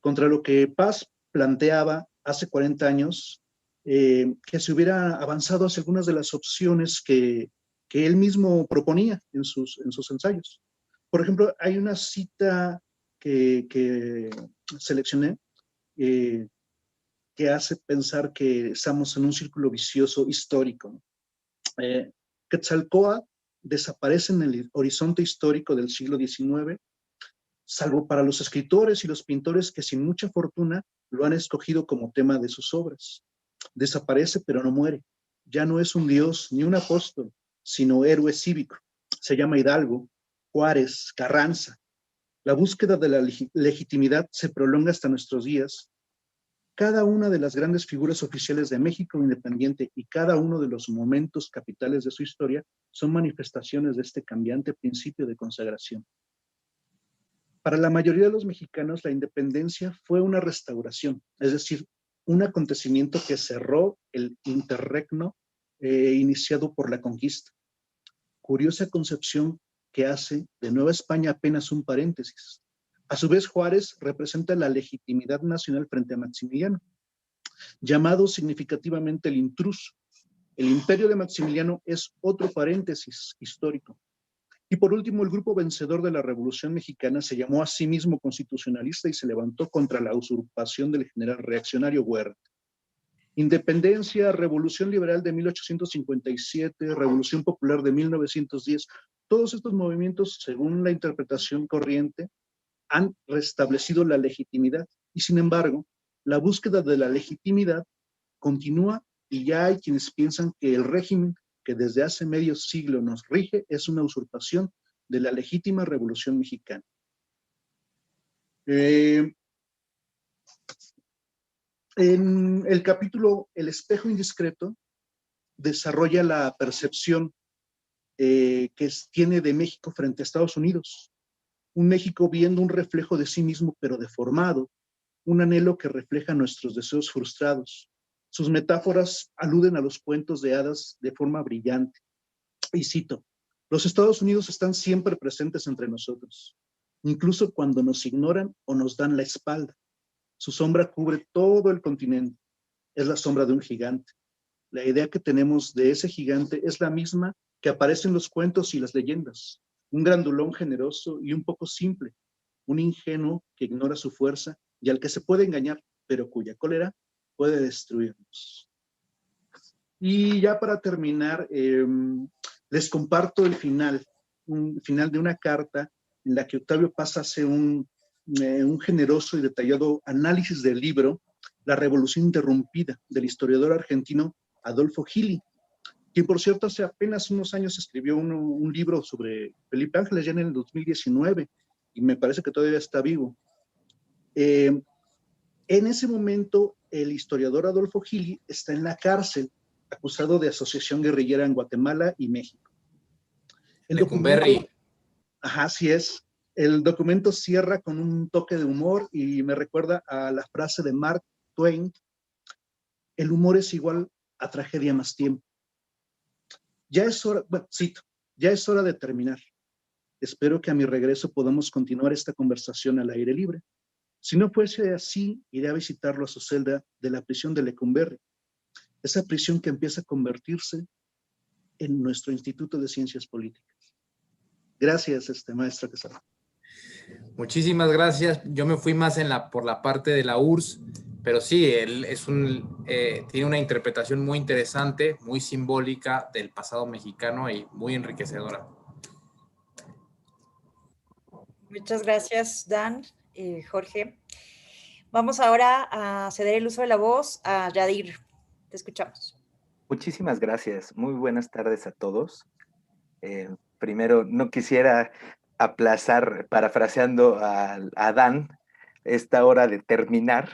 S4: contra lo que Paz planteaba hace 40 años, que se hubiera avanzado hacia algunas de las opciones que él mismo proponía en sus ensayos. Por ejemplo, hay una cita que seleccioné que hace pensar que estamos en un círculo vicioso histórico. Quetzalcóatl desaparece en el horizonte histórico del siglo XIX, salvo para los escritores y los pintores que sin mucha fortuna lo han escogido como tema de sus obras. Desaparece, pero no muere. Ya no es un dios ni un apóstol, sino héroe cívico. Se llama Hidalgo, Juárez, Carranza. La búsqueda de la legitimidad se prolonga hasta nuestros días. Cada una de las grandes figuras oficiales de México independiente y cada uno de los momentos capitales de su historia son manifestaciones de este cambiante principio de consagración. Para la mayoría de los mexicanos, la independencia fue una restauración, es decir, un acontecimiento que cerró el interregno iniciado por la conquista. Curiosa concepción que hace de Nueva España apenas un paréntesis. A su vez, Juárez representa la legitimidad nacional frente a Maximiliano, llamado significativamente el intruso. El imperio de Maximiliano es otro paréntesis histórico. Y por último, el grupo vencedor de la Revolución Mexicana se llamó a sí mismo constitucionalista y se levantó contra la usurpación del general reaccionario Huerta. Independencia, Revolución Liberal de 1857, Revolución Popular de 1910, todos estos movimientos, según la interpretación corriente, han restablecido la legitimidad. Y sin embargo, la búsqueda de la legitimidad continúa y ya hay quienes piensan que el régimen que desde hace medio siglo nos rige es una usurpación de la legítima Revolución Mexicana. En el capítulo El espejo indiscreto desarrolla la percepción que tiene de México frente a Estados Unidos. Un México viendo un reflejo de sí mismo pero deformado, un anhelo que refleja nuestros deseos frustrados. Sus metáforas aluden a los cuentos de hadas de forma brillante. Y cito, los Estados Unidos están siempre presentes entre nosotros, incluso cuando nos ignoran o nos dan la espalda. Su sombra cubre todo el continente. Es la sombra de un gigante. La idea que tenemos de ese gigante es la misma que aparece en los cuentos y las leyendas. Un grandulón generoso y un poco simple. Un ingenuo que ignora su fuerza y al que se puede engañar, pero cuya cólera puede destruirnos. Y ya para terminar, les comparto el final de una carta en la que Octavio Paz hace un generoso y detallado análisis del libro La Revolución Interrumpida, del historiador argentino Adolfo Gili, quien por cierto hace apenas unos años escribió un libro sobre Felipe Ángeles, ya en el 2019, y me parece que todavía está vivo. En ese momento, el historiador Adolfo Gili está en la cárcel, acusado de asociación guerrillera en Guatemala y México. El
S3: Lecumberri.
S4: Ajá, así es. El documento cierra con un toque de humor y me recuerda a la frase de Mark Twain: el humor es igual a tragedia más tiempo. Ya es hora, bueno, cito, ya es hora de terminar. Espero que a mi regreso podamos continuar esta conversación al aire libre. Si no fuese así, iré a visitarlo a su celda de la prisión de Lecumberri, esa prisión que empieza a convertirse en nuestro Instituto de Ciencias Políticas. Gracias, maestro Quesada.
S3: Muchísimas gracias. Yo me fui más por la parte de la URSS, pero sí, él tiene una interpretación muy interesante, muy simbólica del pasado mexicano y muy enriquecedora.
S2: Muchas gracias, Dan, Jorge. Vamos ahora a ceder el uso de la voz a Yadir. Te escuchamos.
S5: Muchísimas gracias. Muy buenas tardes a todos. Primero, no quisiera aplazar, parafraseando a Dan, esta hora de terminar,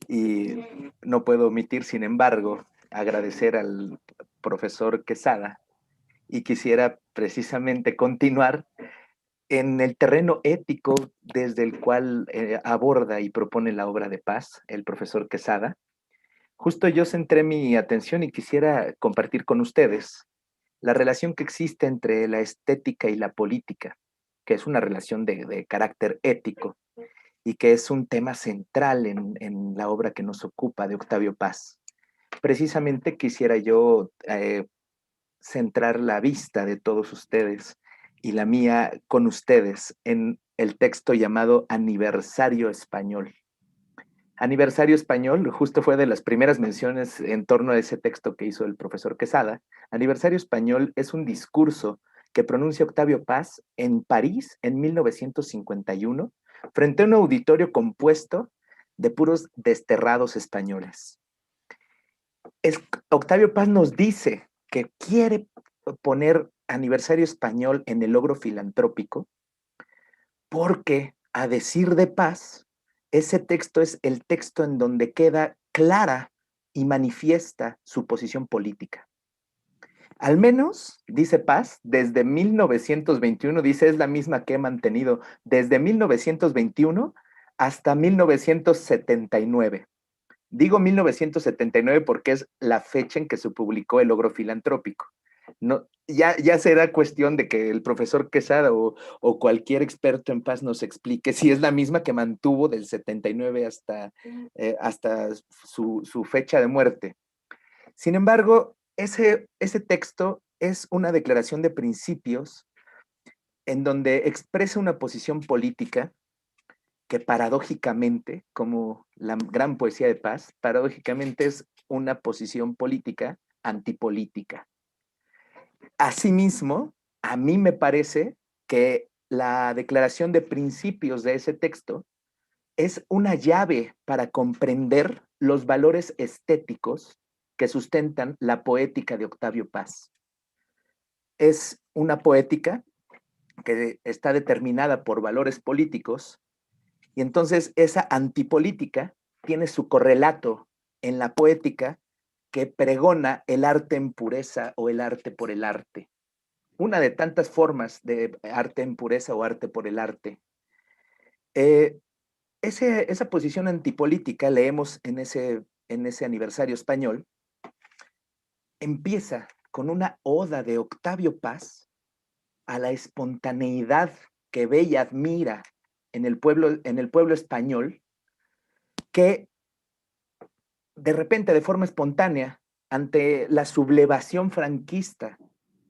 S5: y no puedo omitir, sin embargo, agradecer al profesor Quesada, y quisiera precisamente continuar en el terreno ético desde el cual aborda y propone la obra de Paz el profesor Quesada. Justo yo centré mi atención y quisiera compartir con ustedes la relación que existe entre la estética y la política, que es una relación de carácter ético y que es un tema central en la obra que nos ocupa de Octavio Paz. Precisamente quisiera yo centrar la vista de todos ustedes y la mía con ustedes en el texto llamado Aniversario Español. Aniversario Español justo fue de las primeras menciones en torno a ese texto que hizo el profesor Quesada. Aniversario Español es un discurso que pronuncia Octavio Paz en París en 1951 frente a un auditorio compuesto de puros desterrados españoles. Octavio Paz nos dice que quiere poner Aniversario Español en el logro filantrópico porque, a decir de Paz, ese texto es el texto en donde queda clara y manifiesta su posición política. Al menos, dice Paz, desde 1921, dice, es la misma que he mantenido desde 1921 hasta 1979. Digo 1979 porque es la fecha en que se publicó el logro filantrópico. No, ya será cuestión de que el profesor Quesada o cualquier experto en Paz nos explique si es la misma que mantuvo del 79 hasta su fecha de muerte. Sin embargo, ese texto es una declaración de principios en donde expresa una posición política que paradójicamente, como la gran poesía de Paz, paradójicamente es una posición política antipolítica. Asimismo, a mí me parece que la declaración de principios de ese texto es una llave para comprender los valores estéticos que sustentan la poética de Octavio Paz. Es una poética que está determinada por valores políticos, y entonces esa antipolítica tiene su correlato en la poética que pregona el arte en pureza o el arte por el arte. Una de tantas formas de arte en pureza o arte por el arte. Esa posición antipolítica, leemos en ese aniversario español, empieza con una oda de Octavio Paz a la espontaneidad que ve y admira en el pueblo español, que de repente, de forma espontánea, ante la sublevación franquista,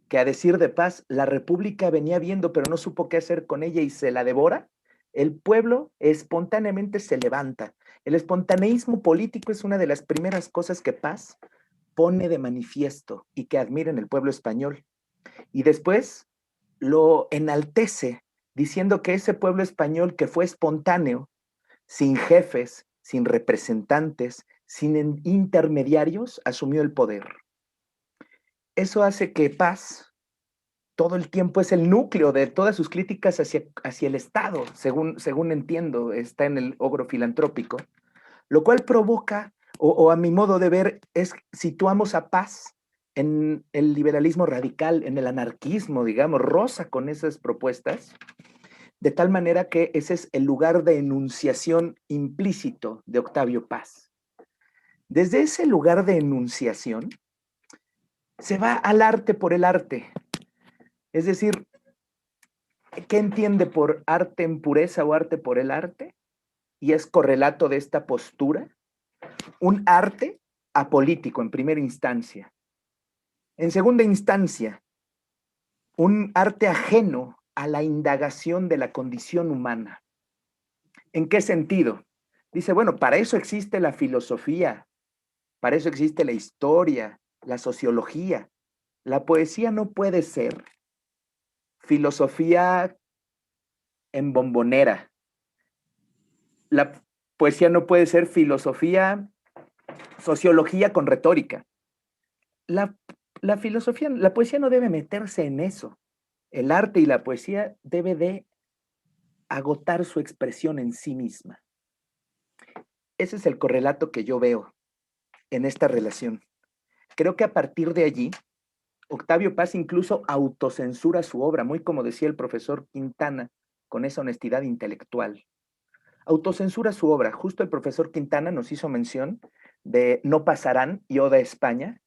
S5: que a decir de Paz, la República venía viendo, pero no supo qué hacer con ella y se la devora, el pueblo espontáneamente se levanta. El espontaneísmo político es una de las primeras cosas que Paz pone de manifiesto y que admira en el pueblo español. Y después lo enaltece, diciendo que ese pueblo español que fue espontáneo, sin jefes, sin representantes, sin intermediarios, asumió el poder. Eso hace que Paz todo el tiempo es el núcleo de todas sus críticas hacia el Estado, según entiendo, está en el ogro filantrópico, lo cual provoca, o a mi modo de ver, situamos a Paz en el liberalismo radical, en el anarquismo, digamos, roza con esas propuestas, de tal manera que ese es el lugar de enunciación implícito de Octavio Paz. Desde ese lugar de enunciación, se va al arte por el arte. Es decir, ¿qué entiende por arte en pureza o arte por el arte? Y es correlato de esta postura. Un arte apolítico en primera instancia. En segunda instancia, un arte ajeno a la indagación de la condición humana. ¿En qué sentido? Dice, bueno, para eso existe la filosofía, para eso existe la historia, la sociología. La poesía no puede ser filosofía en bombonera. La poesía no puede ser filosofía, sociología con retórica. La poesía no debe meterse en eso. El arte y la poesía debe de agotar su expresión en sí misma. Ese es el correlato que yo veo en esta relación. Creo que a partir de allí, Octavio Paz incluso autocensura su obra, muy como decía el profesor Quintana, con esa honestidad intelectual. Autocensura su obra. Justo el profesor Quintana nos hizo mención de No pasarán y Oda a España,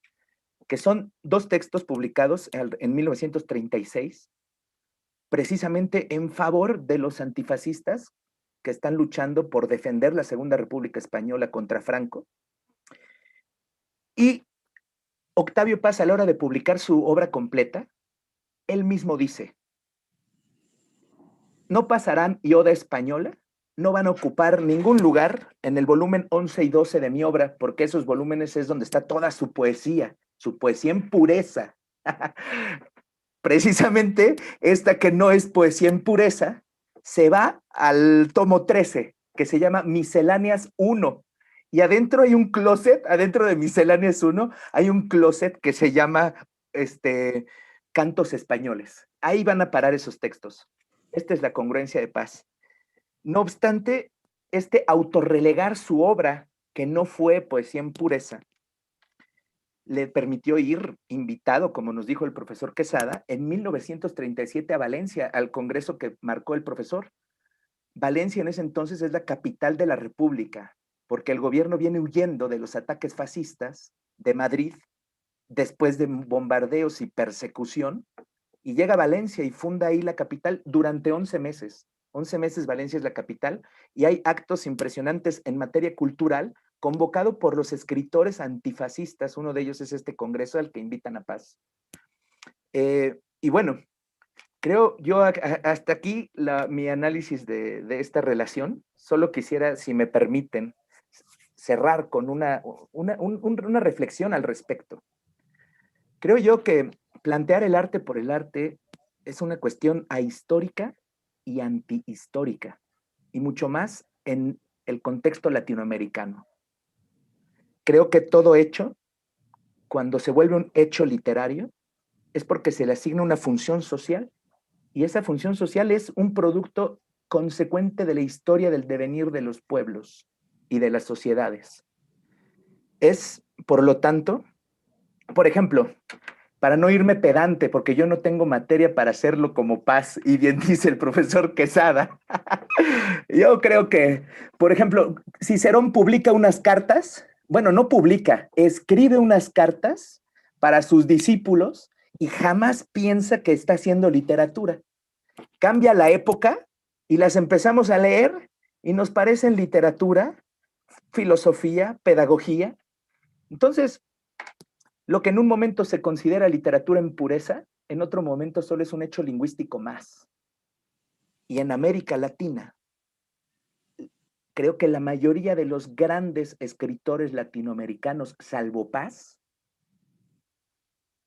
S5: que son dos textos publicados en 1936, precisamente en favor de los antifascistas que están luchando por defender la Segunda República Española contra Franco. Y Octavio Paz, a la hora de publicar su obra completa, él mismo dice, No pasarán y Oda Española no van a ocupar ningún lugar en el volumen 11 y 12 de mi obra, porque esos volúmenes es donde está toda su poesía en pureza. Precisamente esta que no es poesía en pureza, se va al tomo 13, que se llama Misceláneas 1. Y adentro hay un closet, adentro de Misceláneas 1, hay un closet que se llama Cantos Españoles. Ahí van a parar esos textos. Esta es la congruencia de Paz. No obstante, autorrelegar su obra, que no fue poesía en pureza, le permitió ir invitado, como nos dijo el profesor Quesada, en 1937 a Valencia, al congreso que marcó el profesor. Valencia en ese entonces es la capital de la República, porque el gobierno viene huyendo de los ataques fascistas de Madrid, después de bombardeos y persecución, y llega a Valencia y funda ahí la capital durante 11 meses. 11 meses Valencia es la capital, y hay actos impresionantes en materia cultural, convocado por los escritores antifascistas. Uno de ellos es este congreso al que invitan a Paz. Y bueno, creo yo hasta aquí mi análisis de esta relación. Solo quisiera, si me permiten, cerrar con una reflexión al respecto. Creo yo que plantear el arte por el arte es una cuestión ahistórica y antihistórica, y mucho más en el contexto latinoamericano. Creo que todo hecho, cuando se vuelve un hecho literario, es porque se le asigna una función social, y esa función social es un producto consecuente de la historia del devenir de los pueblos y de las sociedades. Es, por lo tanto, por ejemplo, para no irme pedante, porque yo no tengo materia para hacerlo como Paz, y bien dice el profesor Quesada, yo creo que, por ejemplo, Cicerón publica unas cartas, bueno, no publica, escribe unas cartas para sus discípulos y jamás piensa que está haciendo literatura. Cambia la época y las empezamos a leer y nos parecen literatura, filosofía, pedagogía. Entonces, lo que en un momento se considera literatura en pureza, en otro momento solo es un hecho lingüístico más. Y en América Latina, creo que la mayoría de los grandes escritores latinoamericanos, salvo Paz,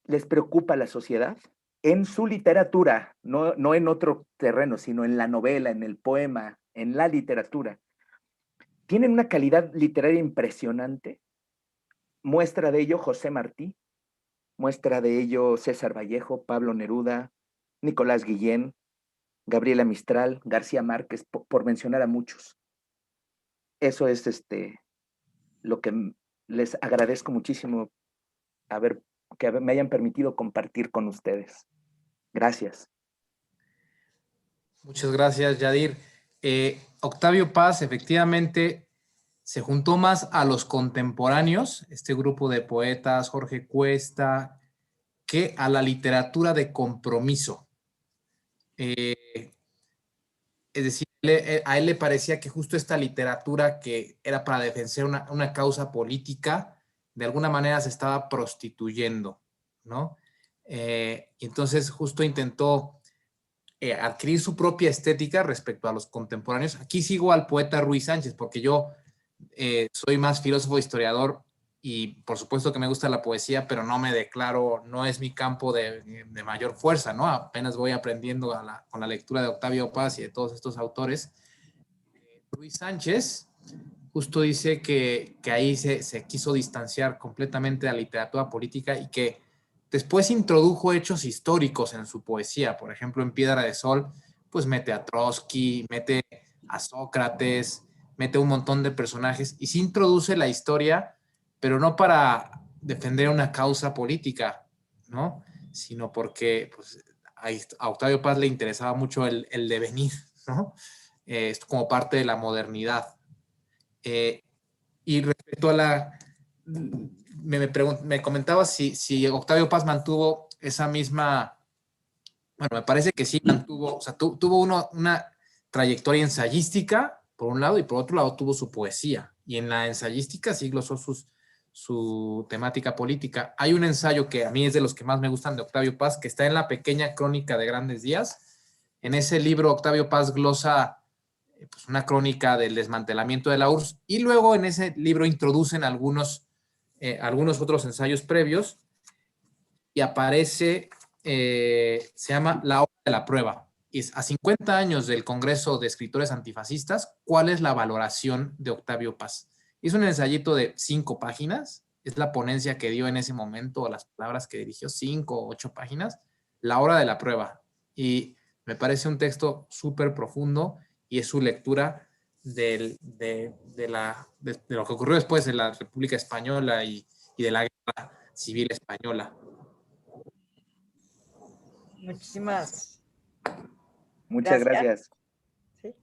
S5: les preocupa la sociedad en su literatura, no en otro terreno, sino en la novela, en el poema, en la literatura. Tienen una calidad literaria impresionante. Muestra de ello José Martí, muestra de ello César Vallejo, Pablo Neruda, Nicolás Guillén, Gabriela Mistral, García Márquez, por mencionar a muchos. Eso es lo que les agradezco muchísimo que me hayan permitido compartir con ustedes. Gracias.
S3: Muchas gracias, Yadir. Octavio Paz efectivamente se juntó más a los contemporáneos, este grupo de poetas, Jorge Cuesta, que a la literatura de compromiso. Es decir, a él le parecía que justo esta literatura que era para defender una causa política, de alguna manera se estaba prostituyendo, ¿no? Y entonces justo intentó adquirir su propia estética respecto a los contemporáneos. Aquí sigo al poeta Ruiz Sánchez, porque yo soy más filósofo, historiador, y por supuesto que me gusta la poesía, pero no me declaro, no es mi campo de mayor fuerza, ¿no? Apenas voy aprendiendo con la lectura de Octavio Paz y de todos estos autores. Ruiz Sánchez justo dice que ahí se quiso distanciar completamente de la literatura política y que después introdujo hechos históricos en su poesía. Por ejemplo, en Piedra de Sol, pues mete a Trotsky, mete a Sócrates, mete un montón de personajes y sí introduce la historia, pero no para defender una causa política, ¿no? Sino porque pues, a Octavio Paz le interesaba mucho el devenir, ¿no? Esto como parte de la modernidad. Y respecto a la... Me comentaba si Octavio Paz mantuvo esa misma... Bueno, me parece que sí mantuvo, o sea, tuvo una trayectoria ensayística, por un lado, y por otro lado tuvo su poesía. Y en la ensayística sí glosó su temática política. Hay un ensayo que a mí es de los que más me gustan de Octavio Paz, que está en la pequeña crónica de Grandes Días. En ese libro Octavio Paz glosa pues una crónica del desmantelamiento de la URSS, y luego en ese libro introducen algunos otros ensayos previos, y aparece, se llama La hora de la prueba. Y a 50 años del Congreso de Escritores Antifascistas, ¿cuál es la valoración de Octavio Paz? Es un ensayito de 5 páginas, es la ponencia que dio en ese momento, las palabras que dirigió, 5 o 8 páginas, La hora de la prueba. Y me parece un texto súper profundo, y es su lectura de lo que ocurrió después de la República Española y de la Guerra Civil Española.
S2: Muchísimas
S5: Muchas gracias.
S2: Sí.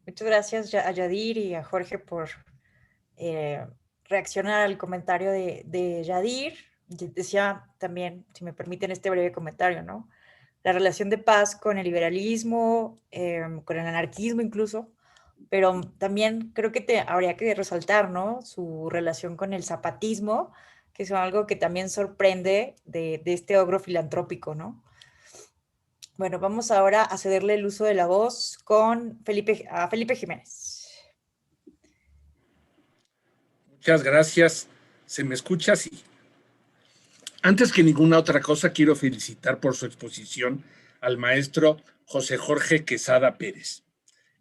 S2: Muchas gracias a Yadir y a Jorge por reaccionar al comentario de Yadir. Decía también, si me permiten este breve comentario, ¿no? La relación de Paz con el liberalismo, con el anarquismo incluso, pero también creo que habría que resaltar, ¿no? Su relación con el zapatismo, que es algo que también sorprende de este ogro filantrópico, ¿no? Bueno, vamos ahora a cederle el uso de la voz con a Felipe Jiménez.
S6: Muchas gracias. ¿Se me escucha? Sí. Antes que ninguna otra cosa, quiero felicitar por su exposición al maestro José Jorge Quesada Pérez.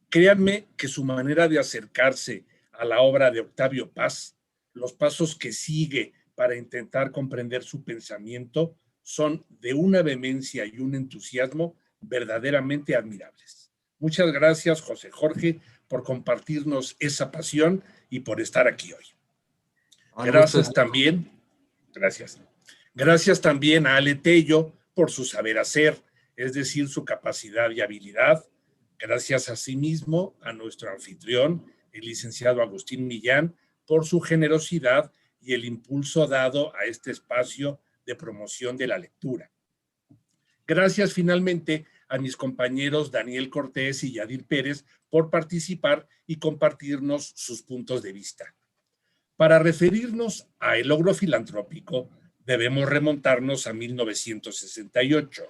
S6: Créanme que su manera de acercarse a la obra de Octavio Paz, los pasos que sigue para intentar comprender su pensamiento, son de una vehemencia y un entusiasmo verdaderamente admirables. Muchas gracias, José Jorge, por compartirnos esa pasión y por estar aquí hoy. Gracias también, Gracias también a Ale Tello por su saber hacer, es decir, su capacidad y habilidad. Gracias asimismo a nuestro anfitrión, el licenciado Agustín Millán, por su generosidad y el impulso dado a este espacio de promoción de la lectura. Gracias finalmente a mis compañeros Daniel Cortés y Yadir Pérez por participar y compartirnos sus puntos de vista. Para referirnos a el logro filantrópico, debemos remontarnos a 1968,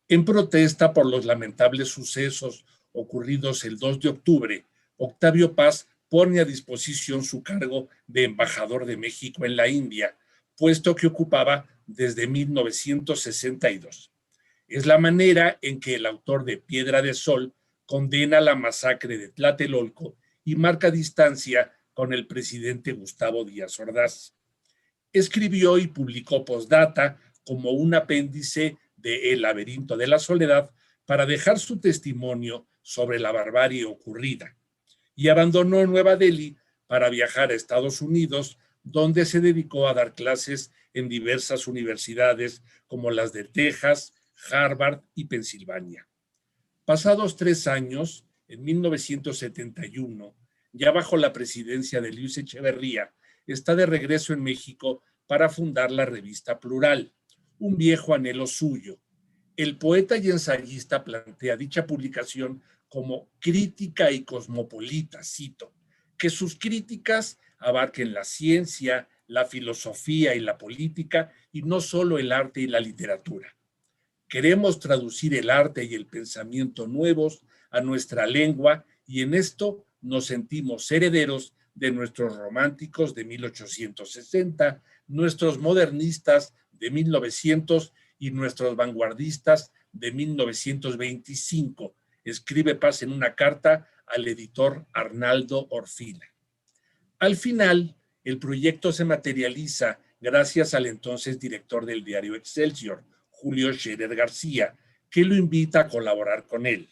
S6: en protesta por los lamentables sucesos ocurridos el 2 de octubre, Octavio Paz pone a disposición su cargo de embajador de México en la India, puesto que ocupaba desde 1962. Es la manera en que el autor de Piedra de Sol condena la masacre de Tlatelolco y marca distancia con el presidente Gustavo Díaz Ordaz. Escribió y publicó Postdata como un apéndice de El laberinto de la soledad para dejar su testimonio sobre la barbarie ocurrida, y abandonó Nueva Delhi para viajar a Estados Unidos, donde se dedicó a dar clases en diversas universidades como las de Texas, Harvard y Pensilvania. Pasados 3 años, en 1971, ya bajo la presidencia de Luis Echeverría, está de regreso en México para fundar la revista Plural, un viejo anhelo suyo. El poeta y ensayista plantea dicha publicación como crítica y cosmopolita, cito, que sus críticas abarquen la ciencia, la filosofía y la política, y no solo el arte y la literatura. Queremos traducir el arte y el pensamiento nuevos a nuestra lengua, y en esto nos sentimos herederos de nuestros románticos de 1860, nuestros modernistas de 1900 y nuestros vanguardistas de 1925, escribe Paz en una carta al editor Arnaldo Orfila. Al final, el proyecto se materializa gracias al entonces director del diario Excelsior, Julio Scherer García, que lo invita a colaborar con él.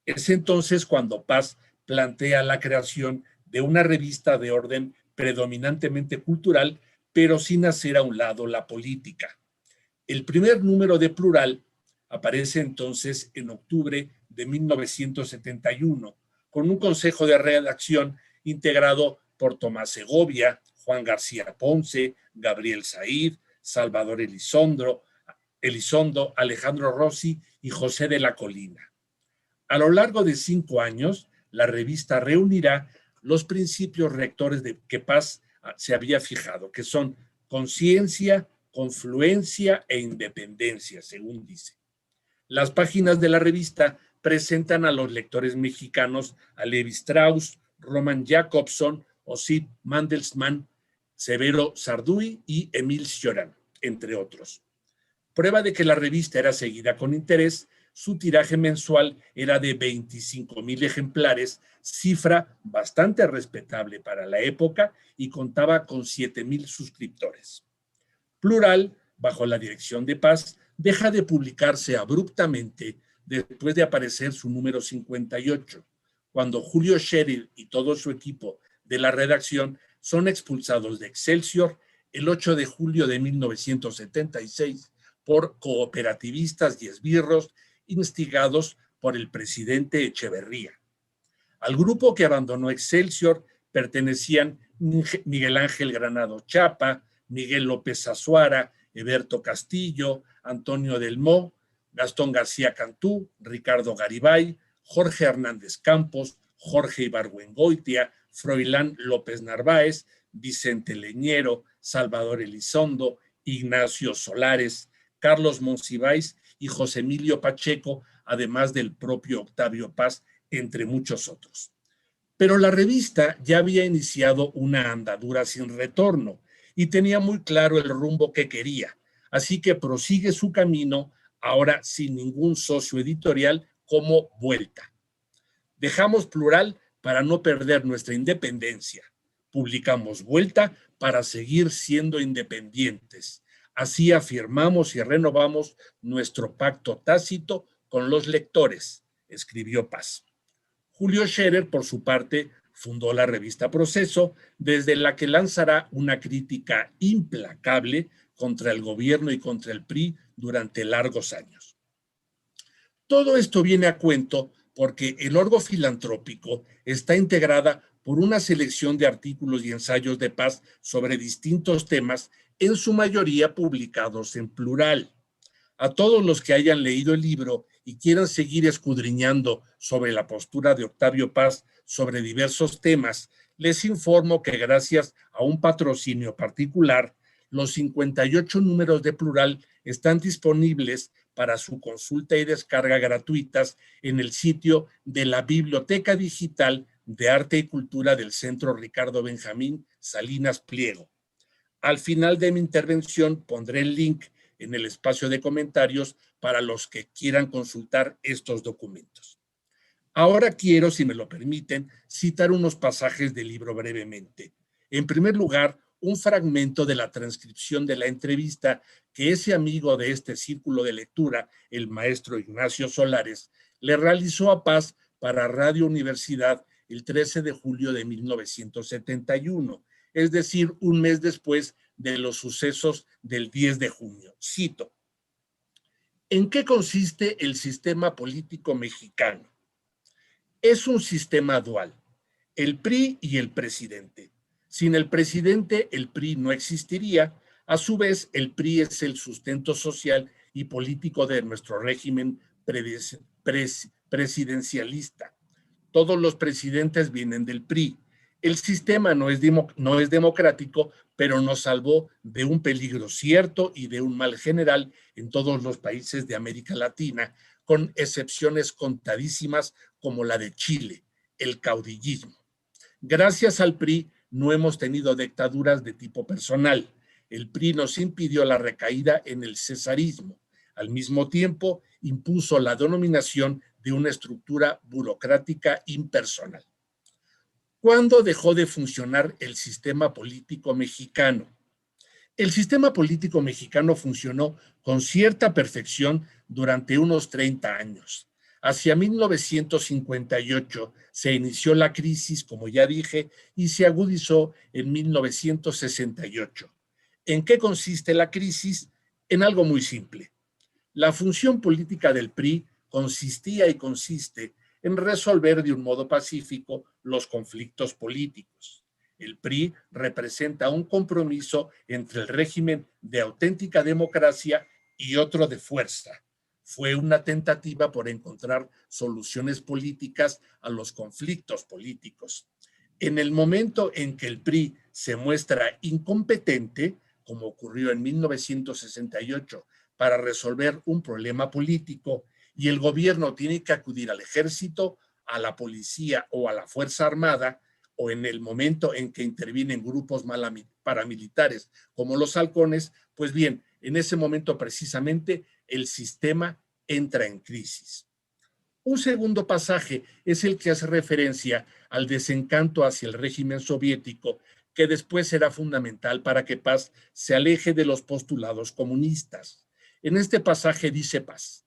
S6: Es entonces cuando Paz plantea la creación de una revista de orden predominantemente cultural, pero sin hacer a un lado la política. El primer número de Plural aparece entonces en octubre de 1971, con un consejo de redacción integrado por Tomás Segovia, Juan García Ponce, Gabriel Said, Salvador Elizondo, Alejandro Rossi y José de la Colina. A lo largo de 5 años, la revista reunirá los principios rectores de que Paz se había fijado, que son conciencia, confluencia e independencia, según dice. Las páginas de la revista presentan a los lectores mexicanos a Levi Strauss, Roman Jakobson, Osip Mandelstam, Severo Sarduy y Emil Cioran, entre otros. Prueba de que la revista era seguida con interés, su tiraje mensual era de 25,000 ejemplares, cifra bastante respetable para la época, y contaba con 7,000 suscriptores. Plural, bajo la dirección de Paz, deja de publicarse abruptamente después de aparecer su número 58, cuando Julio Scherer y todo su equipo de la redacción son expulsados de Excelsior el 8 de julio de 1976 por cooperativistas y esbirros instigados por el presidente Echeverría. Al grupo que abandonó Excelsior pertenecían Miguel Ángel Granado Chapa, Miguel López Azuara, Eberto Castillo, Antonio Del Mo, Gastón García Cantú, Ricardo Garibay, Jorge Hernández Campos, Jorge Ibargüengoitia, Froilán López Narváez, Vicente Leñero, Salvador Elizondo, Ignacio Solares, Carlos Monsiváis y José Emilio Pacheco, además del propio Octavio Paz, entre muchos otros. Pero la revista ya había iniciado una andadura sin retorno y tenía muy claro el rumbo que quería, así que prosigue su camino ahora sin ningún socio editorial, como Vuelta. Dejamos Plural para no perder nuestra independencia. Publicamos Vuelta para seguir siendo independientes. Así afirmamos y renovamos nuestro pacto tácito con los lectores, escribió Paz. Julio Scherer, por su parte, fundó la revista Proceso, desde la que lanzará una crítica implacable contra el gobierno y contra el PRI durante largos años. Todo esto viene a cuento porque el Orgo Filantrópico está integrada por una selección de artículos y ensayos de Paz sobre distintos temas, en su mayoría publicados en plural. A todos los que hayan leído el libro y quieran seguir escudriñando sobre la postura de Octavio Paz sobre diversos temas, les informo que gracias a un patrocinio particular, los 58 números de Plural están disponibles para su consulta y descarga gratuitas en el sitio de la Biblioteca Digital de Arte y Cultura del Centro Ricardo Benjamín Salinas Pliego. Al final de mi intervención pondré el link en el espacio de comentarios para los que quieran consultar estos documentos. Ahora quiero, si me lo permiten, citar unos pasajes del libro brevemente. En primer lugar, un fragmento de la transcripción de la entrevista que ese amigo de este círculo de lectura, el maestro Ignacio Solares, le realizó a Paz para Radio Universidad el 13 de julio de 1971, es decir, un mes después de los sucesos del 10 de junio. Cito: ¿en qué consiste el sistema político mexicano? Es un sistema dual, el PRI y el presidente. Sin el presidente, el PRI no existiría. A su vez, el PRI es el sustento social y político de nuestro régimen presidencialista. Todos los presidentes vienen del PRI. El sistema no es democrático, pero nos salvó de un peligro cierto y de un mal general en todos los países de América Latina, con excepciones contadísimas como la de Chile, el caudillismo. Gracias al PRI no hemos tenido dictaduras de tipo personal. El PRI nos impidió la recaída en el cesarismo. Al mismo tiempo, impuso la denominación de una estructura burocrática impersonal. ¿Cuándo dejó de funcionar el sistema político mexicano? El sistema político mexicano funcionó con cierta perfección durante unos 30 años. Hacia 1958 se inició la crisis, como ya dije, y se agudizó en 1968. ¿En qué consiste la crisis? En algo muy simple. La función política del PRI consistía y consiste en resolver de un modo pacífico los conflictos políticos. El PRI representa un compromiso entre el régimen de auténtica democracia y otro de fuerza. Fue una tentativa por encontrar soluciones políticas a los conflictos políticos. En el momento en que el PRI se muestra incompetente, como ocurrió en 1968, para resolver un problema político, y el gobierno tiene que acudir al ejército, a la policía o a la Fuerza Armada, o en el momento en que intervienen grupos paramilitares como los halcones, pues bien, en ese momento precisamente el sistema entra en crisis. Un segundo pasaje es el que hace referencia al desencanto hacia el régimen soviético, que después será fundamental para que Paz se aleje de los postulados comunistas. En este pasaje dice Paz,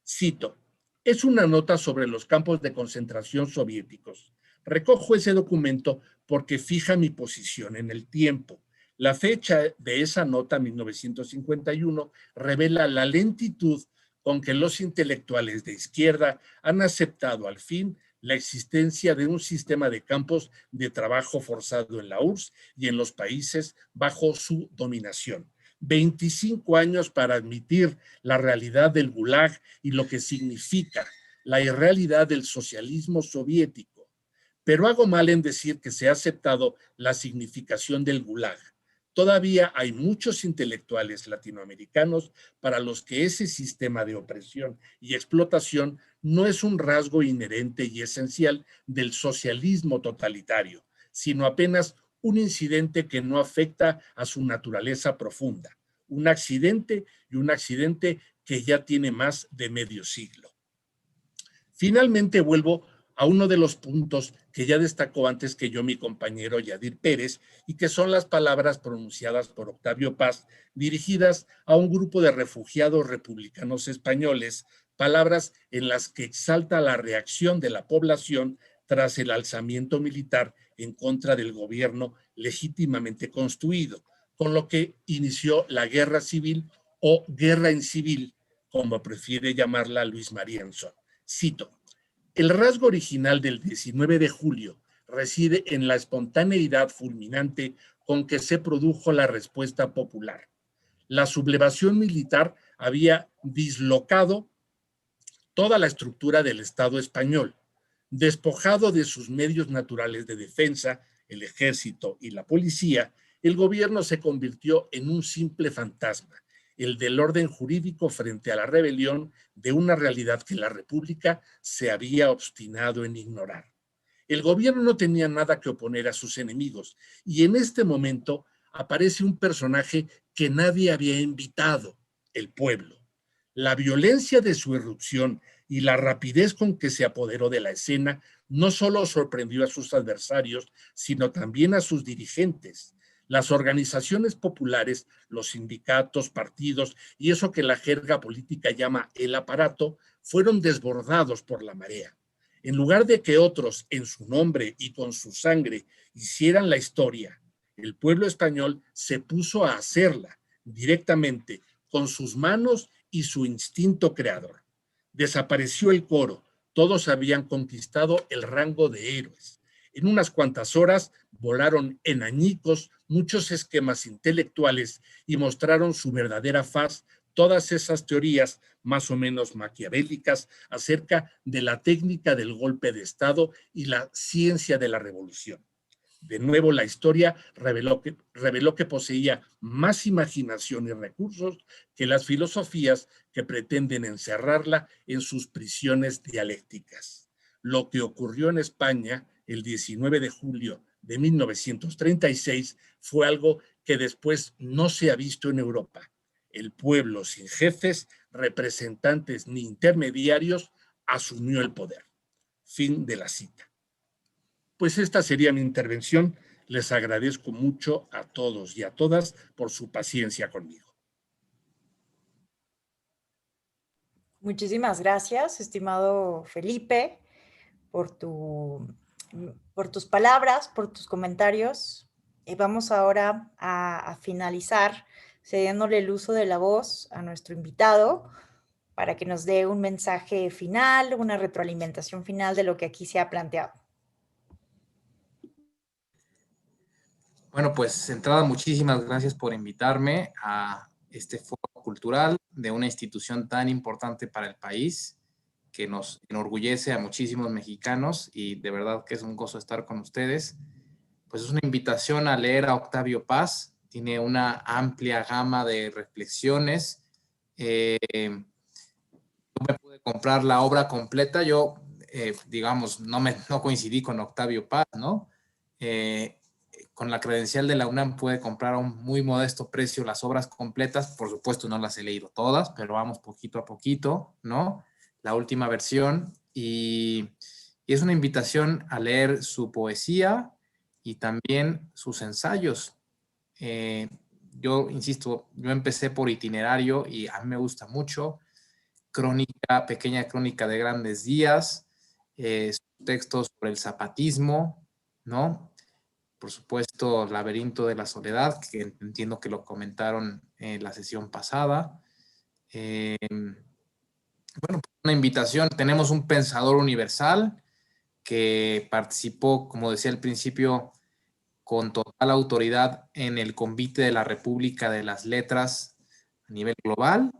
S6: cito: es una nota sobre los campos de concentración soviéticos. Recojo ese documento porque fija mi posición en el tiempo. La fecha de esa nota, 1951, revela la lentitud con que los intelectuales de izquierda han aceptado al fin la existencia de un sistema de campos de trabajo forzado en la URSS y en los países bajo su dominación. 25 años para admitir la realidad del Gulag y lo que significa la irrealidad del socialismo soviético. Pero hago mal en decir que se ha aceptado la significación del Gulag. Todavía hay muchos intelectuales latinoamericanos para los que ese sistema de opresión y explotación no es un rasgo inherente y esencial del socialismo totalitario, sino apenas un incidente que no afecta a su naturaleza profunda. Un accidente que que ya tiene más de medio siglo. Finalmente vuelvo a uno de los puntos que ya destacó antes que yo mi compañero Yadir Pérez, y que son las palabras pronunciadas por Octavio Paz dirigidas a un grupo de refugiados republicanos españoles, palabras en las que exalta la reacción de la población tras el alzamiento militar en contra del gobierno legítimamente construido, con lo que inició la guerra civil o guerra incivil, como prefiere llamarla Luis Marienson. Cito: el rasgo original del 19 de julio reside en la espontaneidad fulminante con que se produjo la respuesta popular. La sublevación militar había dislocado toda la estructura del Estado español, despojado de sus medios naturales de defensa, el ejército y la policía. El gobierno se convirtió en un simple fantasma, el del orden jurídico frente a la rebelión de una realidad que la República se había obstinado en ignorar. El gobierno no tenía nada que oponer a sus enemigos, y en este momento aparece un personaje que nadie había invitado: el pueblo. La violencia de su irrupción y la rapidez con que se apoderó de la escena no solo sorprendió a sus adversarios, sino también a sus dirigentes. Las organizaciones populares, los sindicatos, partidos y eso que la jerga política llama el aparato, fueron desbordados por la marea. En lugar de que otros, en su nombre y con su sangre, hicieran la historia, el pueblo español se puso a hacerla directamente con sus manos y su instinto creador. Desapareció el coro, todos habían conquistado el rango de héroes. En unas cuantas horas volaron en añicos muchos esquemas intelectuales y mostraron su verdadera faz todas esas teorías más o menos maquiavélicas acerca de la técnica del golpe de Estado y la ciencia de la revolución. De nuevo, la historia reveló que poseía más imaginación y recursos que las filosofías que pretenden encerrarla en sus prisiones dialécticas. Lo que ocurrió en España el 19 de julio de 1936 fue algo que después no se ha visto en Europa. El pueblo, sin jefes, representantes ni intermediarios, asumió el poder. Fin de la cita. Pues esta sería mi intervención. Les agradezco mucho a todos y a todas por su paciencia conmigo.
S2: Muchísimas gracias, estimado Felipe, por tus palabras, por tus comentarios. Y vamos ahora a finalizar cediéndole el uso de la voz a nuestro invitado para que nos dé un mensaje final, una retroalimentación final de lo que aquí se ha planteado.
S3: Bueno, pues de entrada, muchísimas gracias por invitarme a este foro cultural de una institución tan importante para el país, que nos enorgullece a muchísimos mexicanos, y de verdad que es un gozo estar con ustedes. Pues es una invitación a leer a Octavio Paz. Tiene una amplia gama de reflexiones. No me pude comprar la obra completa. Yo, digamos, no coincidí con Octavio Paz, ¿no? Con la credencial de la UNAM pude comprar a un muy modesto precio las obras completas. Por supuesto, no las he leído todas, pero vamos poquito a poquito, ¿no? La última versión. Y es una invitación a leer su poesía y también sus ensayos. Yo insisto, yo empecé por Itinerario y a mí me gusta mucho. Pequeña crónica de grandes días, textos sobre el zapatismo, ¿no? Por supuesto, Laberinto de la Soledad, que entiendo que lo comentaron en la sesión pasada. Bueno, una invitación. Tenemos un pensador universal que participó, como decía al principio, con total autoridad en el convite de la República de las Letras a nivel global,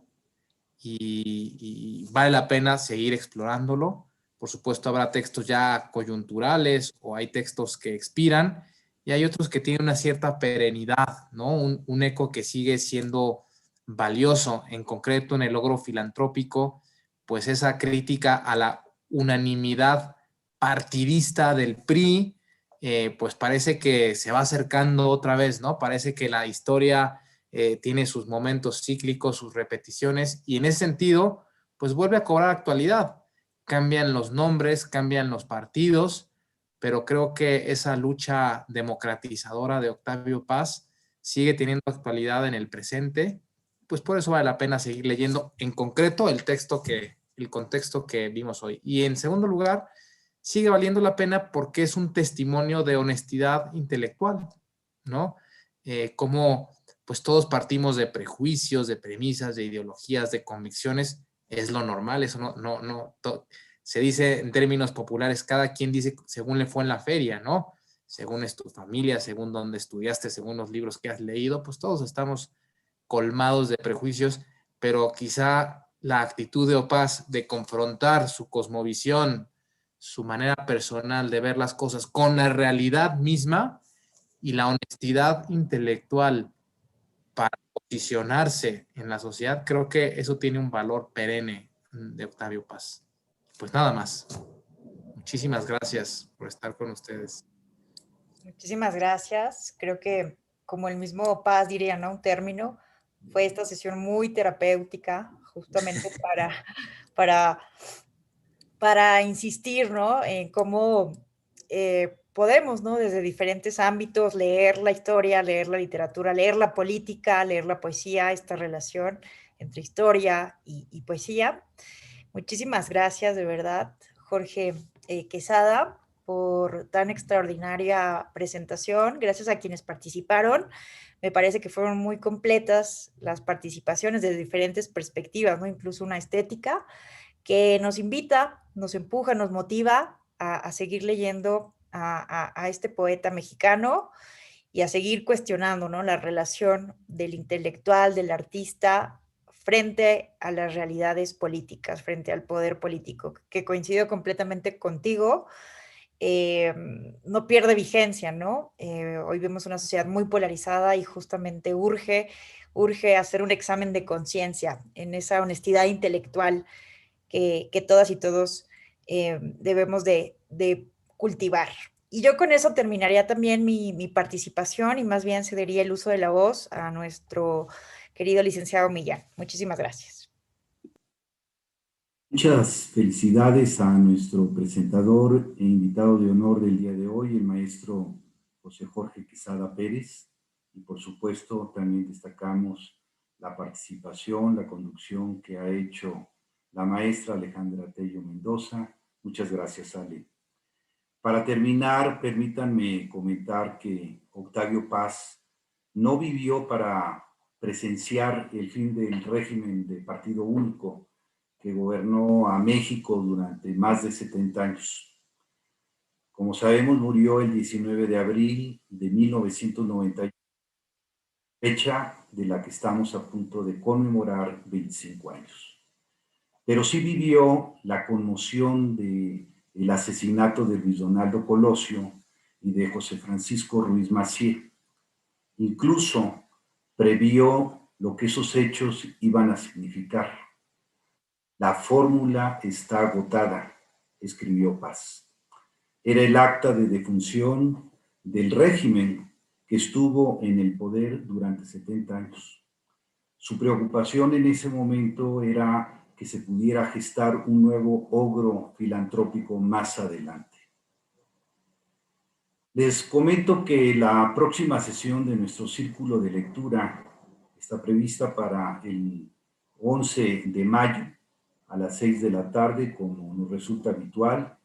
S3: y vale la pena seguir explorándolo. Por supuesto, habrá textos ya coyunturales o hay textos que expiran, y hay otros que tienen una cierta perenidad, ¿no? Un eco que sigue siendo valioso, en concreto en el logro filantrópico, pues esa crítica a la unanimidad partidista del PRI, pues parece que se va acercando otra vez, ¿no? Parece que la historia tiene sus momentos cíclicos, sus repeticiones, y en ese sentido, pues vuelve a cobrar actualidad. Cambian los nombres, cambian los partidos, pero creo que esa lucha democratizadora de Octavio Paz sigue teniendo actualidad en el presente, pues por eso vale la pena seguir leyendo en concreto el contexto que vimos hoy. Y en segundo lugar, sigue valiendo la pena porque es un testimonio de honestidad intelectual, ¿no? Como pues todos partimos de prejuicios, de premisas, de ideologías, de convicciones, es lo normal, eso se dice en términos populares, cada quien dice según le fue en la feria, ¿no? Según es tu familia, según dónde estudiaste, según los libros que has leído, pues todos estamos colmados de prejuicios, pero quizá la actitud de Opaz de confrontar su cosmovisión, su manera personal de ver las cosas con la realidad misma y la honestidad intelectual para posicionarse en la sociedad, creo que eso tiene un valor perenne de Octavio Paz. Pues nada más. Muchísimas gracias por estar con ustedes.
S2: Muchísimas gracias. Creo que, como el mismo Paz diría, ¿no? Un término, fue esta sesión muy terapéutica, justamente para insistir, ¿no? En cómo podemos, ¿no? Desde diferentes ámbitos leer la historia, leer la literatura, leer la política, leer la poesía, esta relación entre historia y poesía. Muchísimas gracias, de verdad, Jorge Quesada, por tan extraordinaria presentación. Gracias a quienes participaron. Me parece que fueron muy completas las participaciones desde diferentes perspectivas, ¿no? Incluso una estética que nos invita, nos empuja, nos motiva a seguir leyendo a este poeta mexicano y a seguir cuestionando, ¿no? La relación del intelectual, del artista, frente a las realidades políticas, frente al poder político, que coincido completamente contigo, no pierde vigencia, ¿no? Hoy vemos una sociedad muy polarizada y justamente urge hacer un examen de conciencia en esa honestidad intelectual que todas y todos debemos de cultivar. Y yo con eso terminaría también mi participación y más bien cedería el uso de la voz a nuestro querido licenciado Millán. Muchísimas gracias.
S1: Muchas felicidades a nuestro presentador e invitado de honor del día de hoy, el maestro José Jorge Quesada Pérez. Y por supuesto también destacamos la participación, la conducción que ha hecho la maestra Alejandra Tello Mendoza. Muchas gracias, Ale. Para terminar, permítanme comentar que Octavio Paz no vivió para presenciar el fin del régimen de partido único que gobernó a México durante más de 70 años. Como sabemos, murió el 19 de abril de 1991, fecha de la que estamos a punto de conmemorar 25 años. Pero sí vivió la conmoción del asesinato de Luis Donaldo Colosio y de José Francisco Ruiz Massieu. Incluso previó lo que esos hechos iban a significar. La fórmula está agotada, escribió Paz. Era el acta de defunción del régimen que estuvo en el poder durante 70 años. Su preocupación en ese momento era que se pudiera gestar un nuevo ogro filantrópico más adelante. Les comento que la próxima sesión de nuestro círculo de lectura está prevista para el 11 de mayo a las 6 de la tarde, como nos resulta habitual,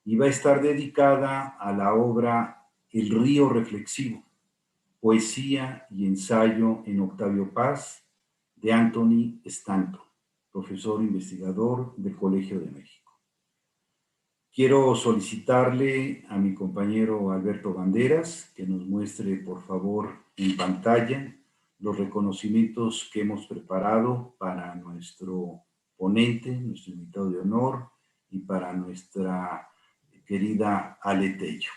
S1: y va a estar dedicada a la obra El río reflexivo, poesía y ensayo en Octavio Paz, de Anthony Stanton, profesor investigador del Colegio de México. Quiero solicitarle a mi compañero Alberto Banderas que nos muestre, por favor, en pantalla los reconocimientos que hemos preparado para nuestro ponente, nuestro invitado de honor, y para nuestra querida Ale Tello.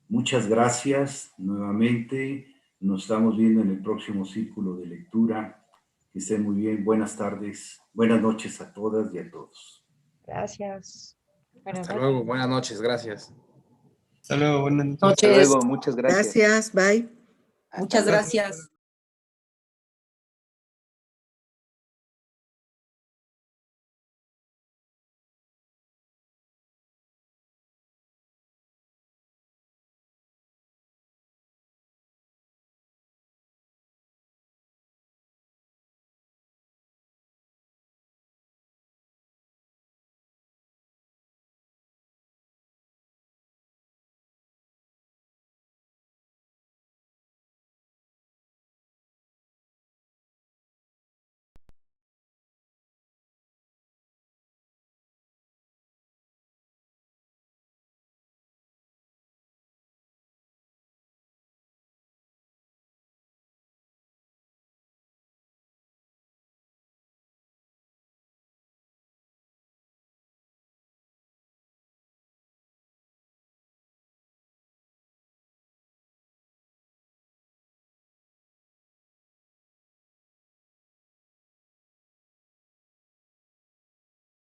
S1: Muchas gracias nuevamente. Nos estamos viendo en el próximo círculo de lectura. Que estén muy bien. Buenas tardes, buenas noches a todas y a todos.
S2: Gracias.
S3: Hasta luego. Buenas noches. Gracias.
S7: Hasta luego. Buenas noches.
S5: Hasta luego. Muchas gracias.
S8: Gracias. Bye.
S7: Muchas gracias.